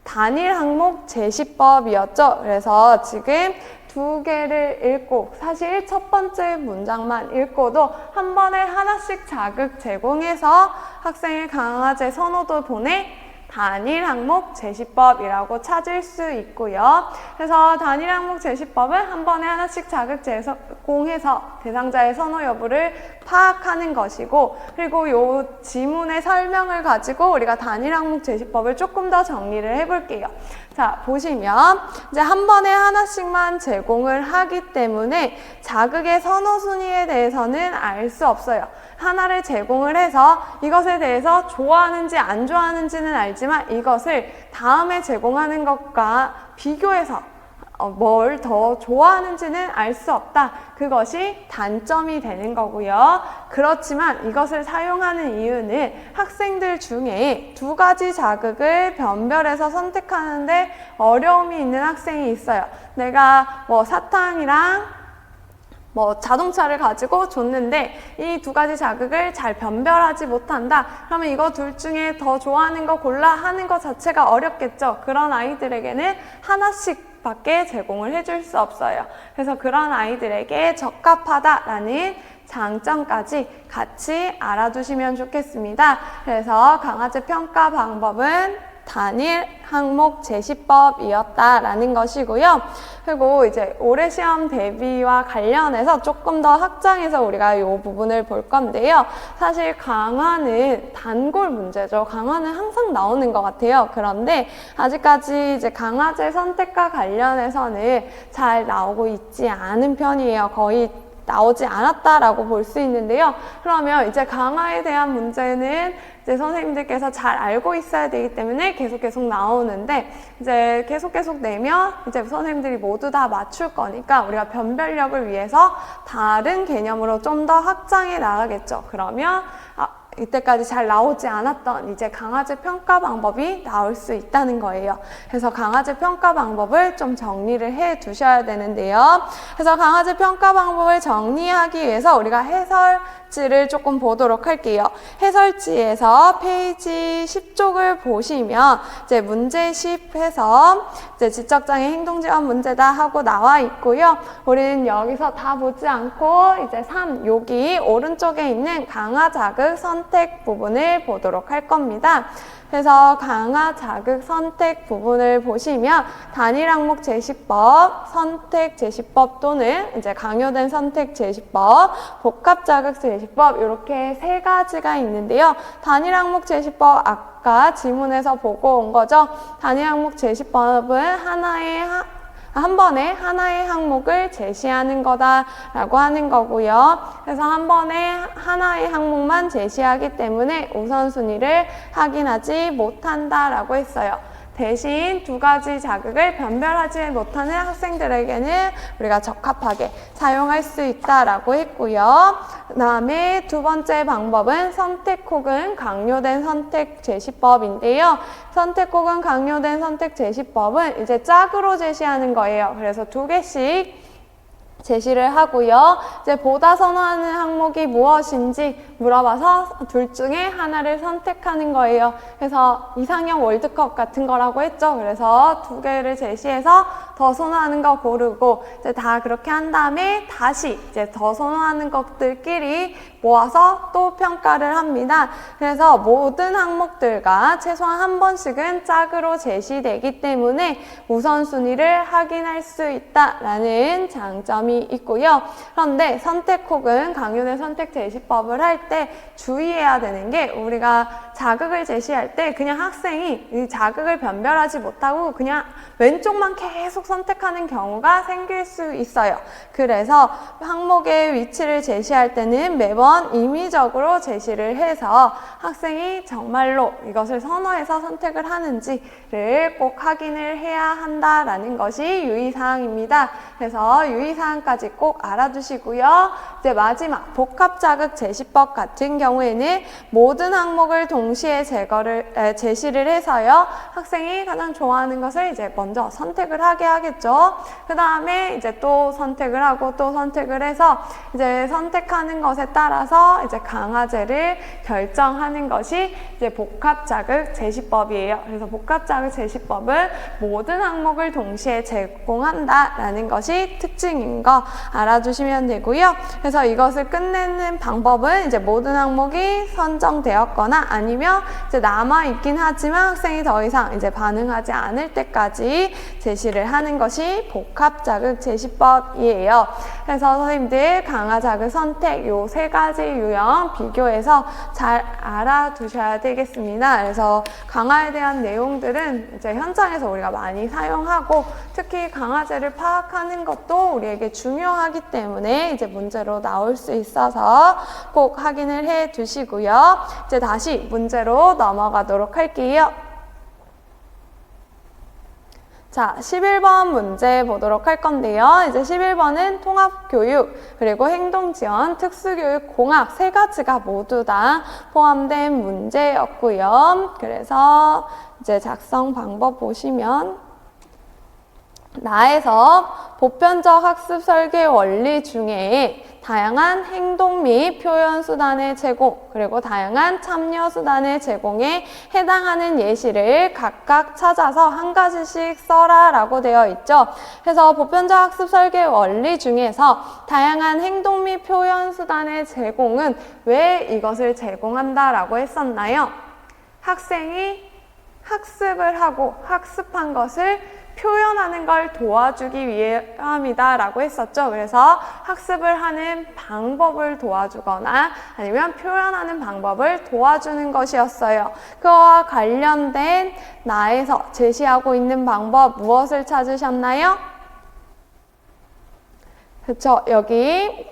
단일 항목 제시법이었죠. 그래서 지금 두 개를 읽고 사실 첫 번째 문장만 읽고도 한 번에 하나씩 자극 제공해서 학생의 강화제 선호도 보내 단일 항목 제시법이라고 찾을 수 있고요. 그래서 단일 항목 제시법은 한 번에 하나씩 자극 제공해서 대상자의 선호 여부를 파악하는 것이고, 그리고 이 지문의 설명을 가지고 우리가 단일 항목 제시법을 조금 더 정리를 해볼게요. 자, 보시면 이제 한 번에 하나씩만 제공을 하기 때문에 자극의 선호 순위에 대해서는 알 수 없어요. 하나를 제공을 해서 이것에 대해서 좋아하는지 안 좋아하는지는 알지만 이것을 다음에 제공하는 것과 비교해서 뭘 더 좋아하는지는 알 수 없다. 그것이 단점이 되는 거고요. 그렇지만 이것을 사용하는 이유는 학생들 중에 두 가지 자극을 변별해서 선택하는데 어려움이 있는 학생이 있어요. 내가 사탕이랑 자동차를 가지고 줬는데 이 두 가지 자극을 잘 변별하지 못한다. 그러면 이거 둘 중에 더 좋아하는 거 골라 하는 것 자체가 어렵겠죠. 그런 아이들에게는 하나씩 밖에 제공을 해줄 수 없어요. 그래서 그런 아이들에게 적합하다라는 장점까지 같이 알아두시면 좋겠습니다. 그래서 강화제 평가 방법은 단일 항목 제시법이었다라는 것이고요. 그리고 이제 올해 시험 대비와 관련해서 조금 더 확장해서 우리가 이 부분을 볼 건데요. 사실 강화는 단골 문제죠. 강화는 항상 나오는 것 같아요. 그런데 아직까지 이제 강화제 선택과 관련해서는 잘 나오고 있지 않은 편이에요. 거의 나오지 않았다라고 볼 수 있는데요. 그러면 이제 강화에 대한 문제는 이제 선생님들께서 잘 알고 있어야 되기 때문에 계속 나오는데, 이제 계속 내면 이제 선생님들이 모두 다 맞출 거니까 우리가 변별력을 위해서 다른 개념으로 좀 더 확장해 나가겠죠. 그러면 이때까지 잘 나오지 않았던 이제 강화제 평가 방법이 나올 수 있다는 거예요. 그래서 강화제 평가 방법을 좀 정리를 해 두셔야 되는데요. 그래서 강화제 평가 방법을 정리하기 위해서 우리가 해설지를 조금 보도록 할게요. 해설지에서 페이지 10쪽을 보시면 이제 문제 10에서 이제 지적장애 행동지원 문제다 하고 나와 있고요. 우리는 여기서 다 보지 않고 이제 3, 여기 오른쪽에 있는 강화 자극 선택 부분을 보도록 할 겁니다. 그래서 강화 자극 선택 부분을 보시면 단일 항목 제시법, 선택 제시법 또는 이제 강요된 선택 제시법, 복합 자극 제시법 이렇게 세 가지가 있는데요. 단일 항목 제시법 아까 지문에서 보고 온 거죠. 단일 항목 제시법은 한 번에 하나의 항목을 제시하는 거다라고 하는 거고요. 그래서 한 번에 하나의 항목만 제시하기 때문에 우선순위를 확인하지 못한다라고 했어요. 대신 두 가지 자극을 변별하지 못하는 학생들에게는 우리가 적합하게 사용할 수 있다라고 했고요. 그 다음에 두 번째 방법은 선택 혹은 강요된 선택 제시법인데요. 선택 혹은 강요된 선택 제시법은 이제 짝으로 제시하는 거예요. 그래서 두 개씩 제시를 하고요. 이제 보다 선호하는 항목이 무엇인지 물어봐서 둘 중에 하나를 선택하는 거예요. 그래서 이상형 월드컵 같은 거라고 했죠. 그래서 두 개를 제시해서 더 선호하는 거 고르고 이제 다 그렇게 한 다음에 다시 이제 더 선호하는 것들끼리 모아서 또 평가를 합니다. 그래서 모든 항목들과 최소한 한 번씩은 짝으로 제시되기 때문에 우선순위를 확인할 수 있다라는 장점이 점이 있고요. 그런데 선택 혹은 강윤의 선택 제시법을 할 때 주의해야 되는 게 우리가 자극을 제시할 때 그냥 학생이 이 자극을 변별하지 못하고 그냥 왼쪽만 계속 선택하는 경우가 생길 수 있어요. 그래서 항목의 위치를 제시할 때는 매번 임의적으로 제시를 해서 학생이 정말로 이것을 선호해서 선택을 하는지를 꼭 확인을 해야 한다라는 것이 유의사항입니다. 그래서 유의사항까지 꼭 알아두시고요. 이제 마지막 복합자극 제시법 같은 경우에는 모든 항목을 동시에 제시를 해서요. 학생이 가장 좋아하는 것을 이제 먼저 선택을 하게 하겠죠. 그 다음에 이제 또 선택을 하고 또 선택을 해서 이제 선택하는 것에 따라서 이제 강화제를 결정하는 것이 이제 복합자극 제시법이에요. 그래서 복합자극 제시법은 모든 항목을 동시에 제공한다라는 것이 특징인 거 알아주시면 되고요. 그래서 이것을 끝내는 방법은 이제 모든 항목이 선정되었거나 아니면 이제 남아있긴 하지만 학생이 더 이상 이제 반응하지 않을 때까지 제시를 하는 것이 복합자극 제시법이에요. 그래서 선생님들 강화자극 선택 요 세 가지 유형 비교해서 잘 알아두셔야 되겠습니다. 그래서 강화에 대한 내용들은 이제 현장에서 우리가 많이 사용하고 특히 강화제를 파악하는 것도 우리에게 중요하기 때문에 이제 문제로 나올 수 있어서 꼭 확인을 해 두시고요. 이제 다시 문제로 넘어가도록 할게요. 자, 11번 문제 보도록 할 건데요. 이제 11번은 통합교육, 그리고 행동지원, 특수교육, 공학 세 가지가 모두 다 포함된 문제였고요. 그래서 이제 작성 방법 보시면 나에서 보편적 학습 설계 원리 중에 다양한 행동 및 표현 수단의 제공, 그리고 다양한 참여 수단의 제공에 해당하는 예시를 각각 찾아서 한 가지씩 써라 라고 되어 있죠. 그래서 보편적 학습 설계 원리 중에서 다양한 행동 및 표현 수단의 제공은 왜 이것을 제공한다 라고 했었나요? 학생이 학습을 하고 학습한 것을 표현하는 걸 도와주기 위함이다 라고 했었죠. 그래서 학습을 하는 방법을 도와주거나 아니면 표현하는 방법을 도와주는 것이었어요. 그와 관련된 나에서 제시하고 있는 방법 무엇을 찾으셨나요? 그렇죠. 여기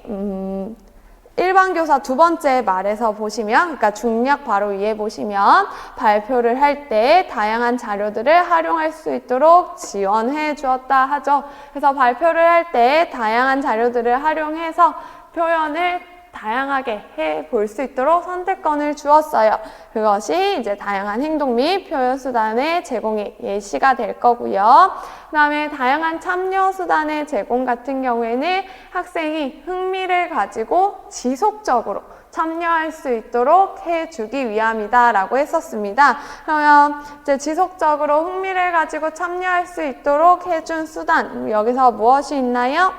일반 교사 두 번째 말에서 보시면, 그러니까 중략 바로 위에 보시면 발표를 할 때 다양한 자료들을 활용할 수 있도록 지원해 주었다 하죠. 그래서 발표를 할 때 다양한 자료들을 활용해서 표현을 다양하게 해 볼 수 있도록 선택권을 주었어요. 그것이 이제 다양한 행동 및 표현 수단의 제공이 예시가 될 거고요. 그 다음에 다양한 참여 수단의 제공 같은 경우에는 학생이 흥미를 가지고 지속적으로 참여할 수 있도록 해주기 위함이다 라고 했었습니다. 그러면 이제 지속적으로 흥미를 가지고 참여할 수 있도록 해준 수단, 여기서 무엇이 있나요?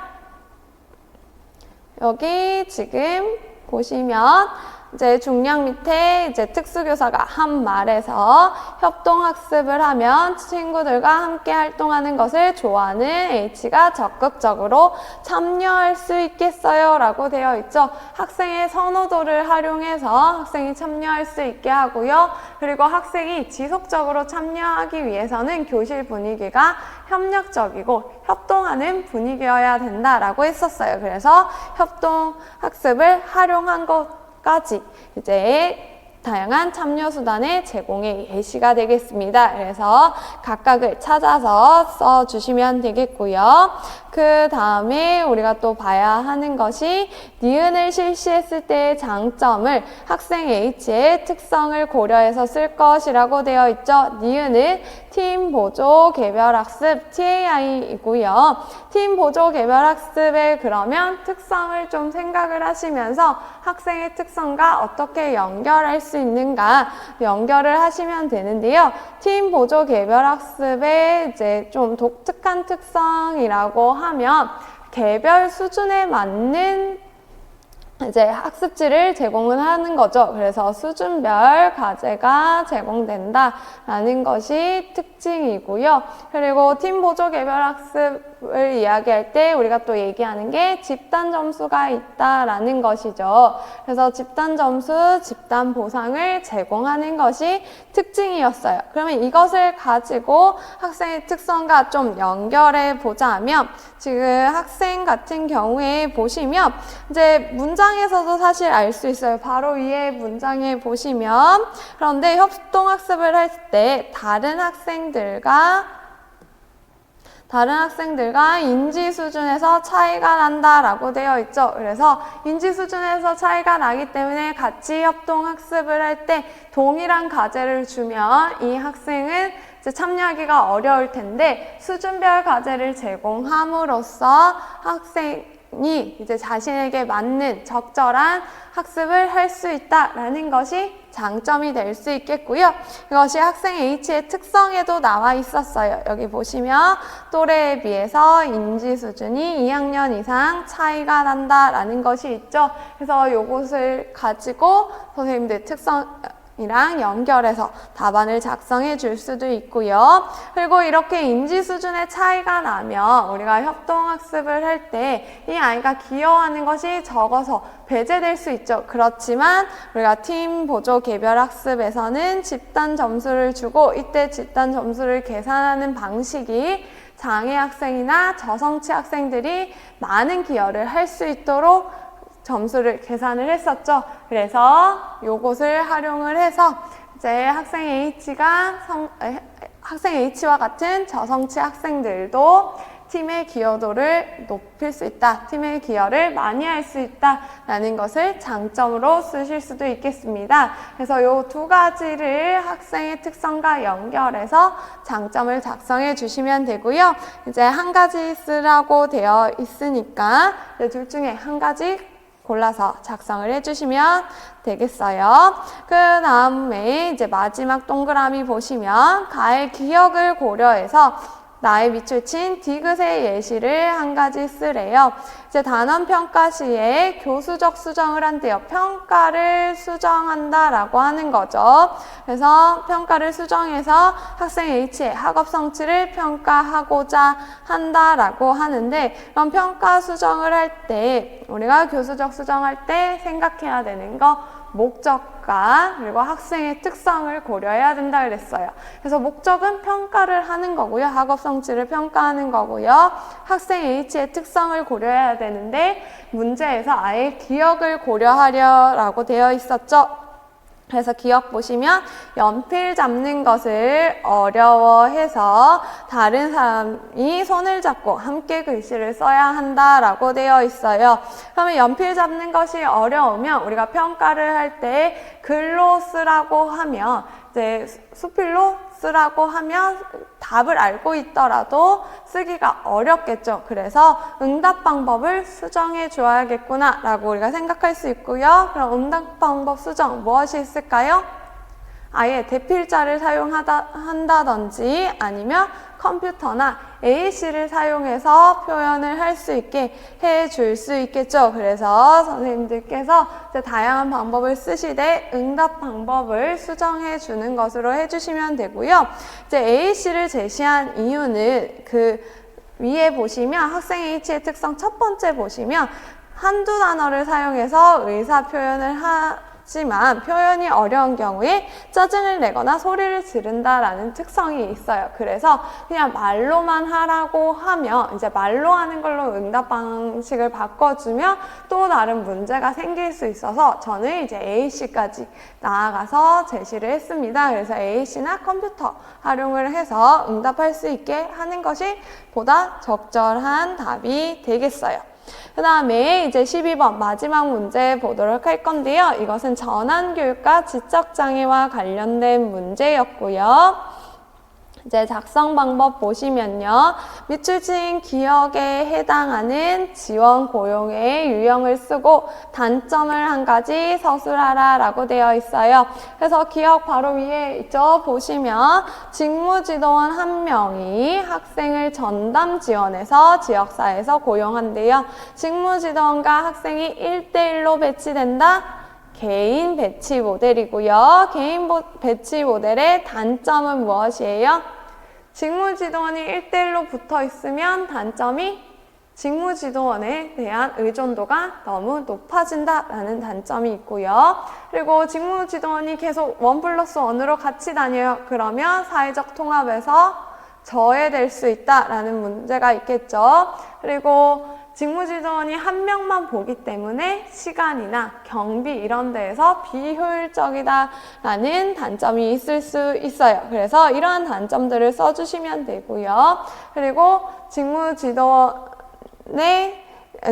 여기 지금 보시면 이제 중량 밑에 이제 특수교사가 한 말에서 협동학습을 하면 친구들과 함께 활동하는 것을 좋아하는 H가 적극적으로 참여할 수 있겠어요 라고 되어 있죠. 학생의 선호도를 활용해서 학생이 참여할 수 있게 하고요. 그리고 학생이 지속적으로 참여하기 위해서는 교실 분위기가 협력적이고 협동하는 분위기여야 된다라고 했었어요. 그래서 협동학습을 활용한 것까지 이제 다양한 참여 수단의 제공의 예시가 되겠습니다. 그래서 각각을 찾아서 써주시면 되겠고요. 그 다음에 우리가 또 봐야 하는 것이 니은을 실시했을 때의 장점을 학생 H의 특성을 고려해서 쓸 것이라고 되어 있죠. 니은은 팀 보조 개별 학습 TAI이고요. 팀 보조 개별 학습의 그러면 특성을 좀 생각을 하시면서 학생의 특성과 어떻게 연결할 수 있는가 연결을 하시면 되는데요. 팀 보조 개별 학습의 이제 좀 독특한 특성이라고 하면 개별 수준에 맞는 이제 학습지를 제공을 하는 거죠. 그래서 수준별 과제가 제공된다라는 것이 특징이고요. 그리고 팀 보조 개별 학습 학습을 이야기할 때 우리가 또 얘기하는 게 집단 점수가 있다라는 것이죠. 그래서 집단 점수, 집단 보상을 제공하는 것이 특징이었어요. 그러면 이것을 가지고 학생의 특성과 좀 연결해 보자면 지금 학생 같은 경우에 보시면 이제 문장에서도 사실 알 수 있어요. 바로 위에 문장에 보시면 그런데 협동학습을 할 때 다른 학생들과 인지 수준에서 차이가 난다라고 되어 있죠. 그래서 인지 수준에서 차이가 나기 때문에 같이 협동학습을 할 때 동일한 과제를 주면 이 학생은 이제 참여하기가 어려울 텐데 수준별 과제를 제공함으로써 학생이 이제 자신에게 맞는 적절한 학습을 할 수 있다라는 것이 장점이 될 수 있겠고요. 이것이 학생 H의 특성에도 나와 있었어요. 여기 보시면 또래에 비해서 인지 수준이 2학년 이상 차이가 난다라는 것이 있죠. 그래서 이것을 가지고 선생님들 특성이랑 연결해서 답안을 작성해 줄 수도 있고요. 그리고 이렇게 인지 수준의 차이가 나면 우리가 협동학습을 할 때 이 아이가 기여하는 것이 적어서 배제될 수 있죠. 그렇지만 우리가 팀 보조 개별 학습에서는 집단 점수를 주고 이때 집단 점수를 계산하는 방식이 장애 학생이나 저성취 학생들이 많은 기여를 할 수 있도록 점수를 계산을 했었죠. 그래서 요것을 활용을 해서 이제 학생 H와 같은 저성취 학생들도 팀의 기여도를 높일 수 있다. 팀의 기여를 많이 할 수 있다라는 것을 장점으로 쓰실 수도 있겠습니다. 그래서 이 두 가지를 학생의 특성과 연결해서 장점을 작성해 주시면 되고요. 이제 한 가지 쓰라고 되어 있으니까 둘 중에 한 가지 골라서 작성을 해주시면 되겠어요. 그 다음에 이제 마지막 동그라미 보시면 가의 기억을 고려해서 나의 밑줄 친 디귿의 예시를 한 가지 쓰래요. 이제 단원 평가 시에 교수적 수정을 한대요. 평가를 수정한다라고 하는 거죠. 그래서 평가를 수정해서 학생 H의 학업 성취를 평가하고자 한다라고 하는데 그럼 평가 수정을 할 때 우리가 교수적 수정할 때 생각해야 되는 거 목적과 그리고 학생의 특성을 고려해야 된다 그랬어요. 그래서 목적은 평가를 하는 거고요. 학업 성취를 평가하는 거고요. 학생 H의 특성을 고려해야 되는데 문제에서 아예 기억을 고려하려라고 되어 있었죠. 그래서 기억 보시면 연필 잡는 것을 어려워해서 다른 사람이 손을 잡고 함께 글씨를 써야 한다라고 되어 있어요. 그러면 연필 잡는 것이 어려우면 우리가 평가를 할 때 글로 쓰라고 하면 이제 수필로 쓰라고 하면 답을 알고 있더라도 쓰기가 어렵겠죠. 그래서 응답 방법을 수정해 줘야겠구나 라고 우리가 생각할 수 있고요. 그럼 응답 방법 수정 무엇이 있을까요? 아예 대필자를 사용한다든지 아니면 컴퓨터나 AC를 사용해서 표현을 할 수 있게 해줄 수 있겠죠. 그래서 선생님들께서 이제 다양한 방법을 쓰시되 응답 방법을 수정해 주는 것으로 해주시면 되고요. 이제 AC를 제시한 이유는 그 위에 보시면 학생 H의 특성 첫 번째 보시면 한두 단어를 사용해서 의사 표현을 하지만 표현이 어려운 경우에 짜증을 내거나 소리를 지른다라는 특성이 있어요. 그래서 그냥 말로만 하라고 하면 이제 말로 하는 걸로 응답 방식을 바꿔주면 또 다른 문제가 생길 수 있어서 저는 이제 AC까지 나아가서 제시를 했습니다. 그래서 AC나 컴퓨터 활용을 해서 응답할 수 있게 하는 것이 보다 적절한 답이 되겠어요. 그 다음에 이제 12번 마지막 문제 보도록 할 건데요. 이것은 전환교육과 지적장애와 관련된 문제였고요. 이제 작성 방법 보시면요. 밑줄 친 기억에 해당하는 지원 고용의 유형을 쓰고 단점을 한 가지 서술하라 라고 되어 있어요. 그래서 기억 바로 위에 있죠. 보시면 직무지도원 한 명이 학생을 전담 지원해서 지역사회에서 고용한대요. 직무지도원과 학생이 1대1로 배치된다. 개인 배치 모델이고요. 개인 배치 모델의 단점은 무엇이에요? 직무지도원이 1대1로 붙어 있으면 단점이 직무지도원에 대한 의존도가 너무 높아진다라는 단점이 있고요. 그리고 직무지도원이 계속 1+1으로 같이 다녀요. 그러면 사회적 통합에서 저해될 수 있다라는 문제가 있겠죠. 그리고 직무지도원이 한 명만 보기 때문에 시간이나 경비 이런 데에서 비효율적이다라는 단점이 있을 수 있어요. 그래서 이러한 단점들을 써주시면 되고요. 그리고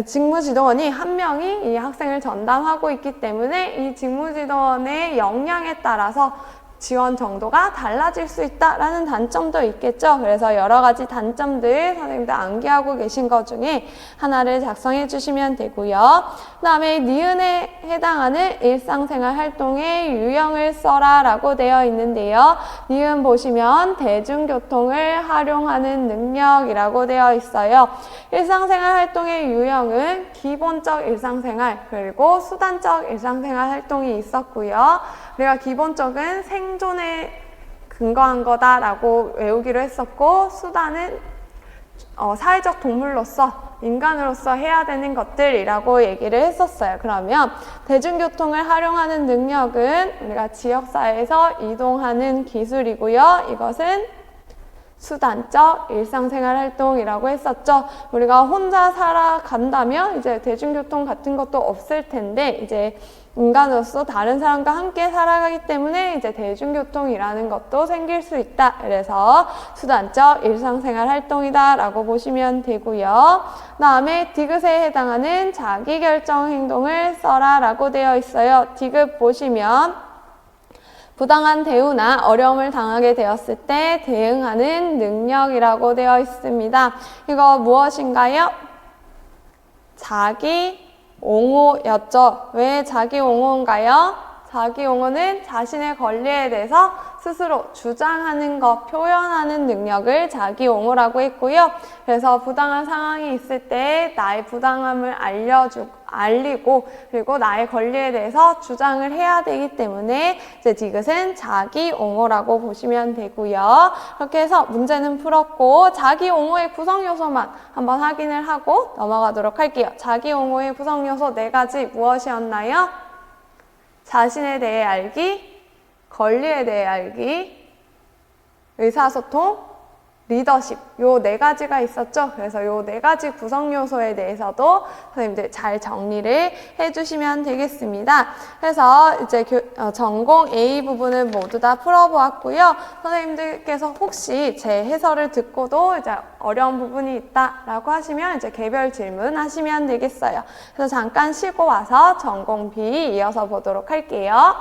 직무지도원이 한 명이 이 학생을 전담하고 있기 때문에 이 직무지도원의 역량에 따라서 지원 정도가 달라질 수 있다라는 단점도 있겠죠. 그래서 여러 가지 단점들 선생님들 암기하고 계신 것 중에 하나를 작성해 주시면 되고요. 그 다음에 니은에 해당하는 일상생활 활동의 유형을 써라 라고 되어 있는데요. 니은 보시면 대중교통을 활용하는 능력이라고 되어 있어요. 일상생활 활동의 유형은 기본적 일상생활 그리고 수단적 일상생활 활동이 있었고요. 우리가 기본적은 생존에 근거한 거다라고 외우기로 했었고, 수단은 사회적 동물로서, 인간으로서 해야 되는 것들이라고 얘기를 했었어요. 그러면 대중교통을 활용하는 능력은 우리가 지역사회에서 이동하는 기술이고요. 이것은 수단적 일상생활 활동이라고 했었죠. 우리가 혼자 살아간다면 이제 대중교통 같은 것도 없을 텐데 이제 인간으로서 다른 사람과 함께 살아가기 때문에 이제 대중교통이라는 것도 생길 수 있다. 그래서 수단적 일상생활 활동이다 라고 보시면 되고요. 그 다음에 디귿에 해당하는 자기결정 행동을 써라 라고 되어 있어요. 디귿 보시면 부당한 대우나 어려움을 당하게 되었을 때 대응하는 능력이라고 되어 있습니다. 이거 무엇인가요? 자기 옹호였죠. 왜 자기 옹호인가요? 자기 옹호는 자신의 권리에 대해서 스스로 주장하는 것, 표현하는 능력을 자기 옹호라고 했고요. 그래서 부당한 상황이 있을 때 나의 부당함을 알리고 그리고 나의 권리에 대해서 주장을 해야 되기 때문에 이제 디귿은 자기 옹호라고 보시면 되고요. 그렇게 해서 문제는 풀었고 자기 옹호의 구성 요소만 한번 확인을 하고 넘어가도록 할게요. 자기 옹호의 구성 요소 4가지 무엇이었나요? 자신에 대해 알기, 권리에 대해 알기, 의사소통, 리더십 요 4가지가 있었죠. 그래서 요 4가지 구성 요소에 대해서도 선생님들 잘 정리를 해주시면 되겠습니다. 그래서 이제 전공 A 부분을 모두 다 풀어보았고요. 선생님들께서 혹시 제 해설을 듣고도 이제 어려운 부분이 있다라고 하시면 이제 개별 질문 하시면 되겠어요. 그래서 잠깐 쉬고 와서 전공 B 이어서 보도록 할게요.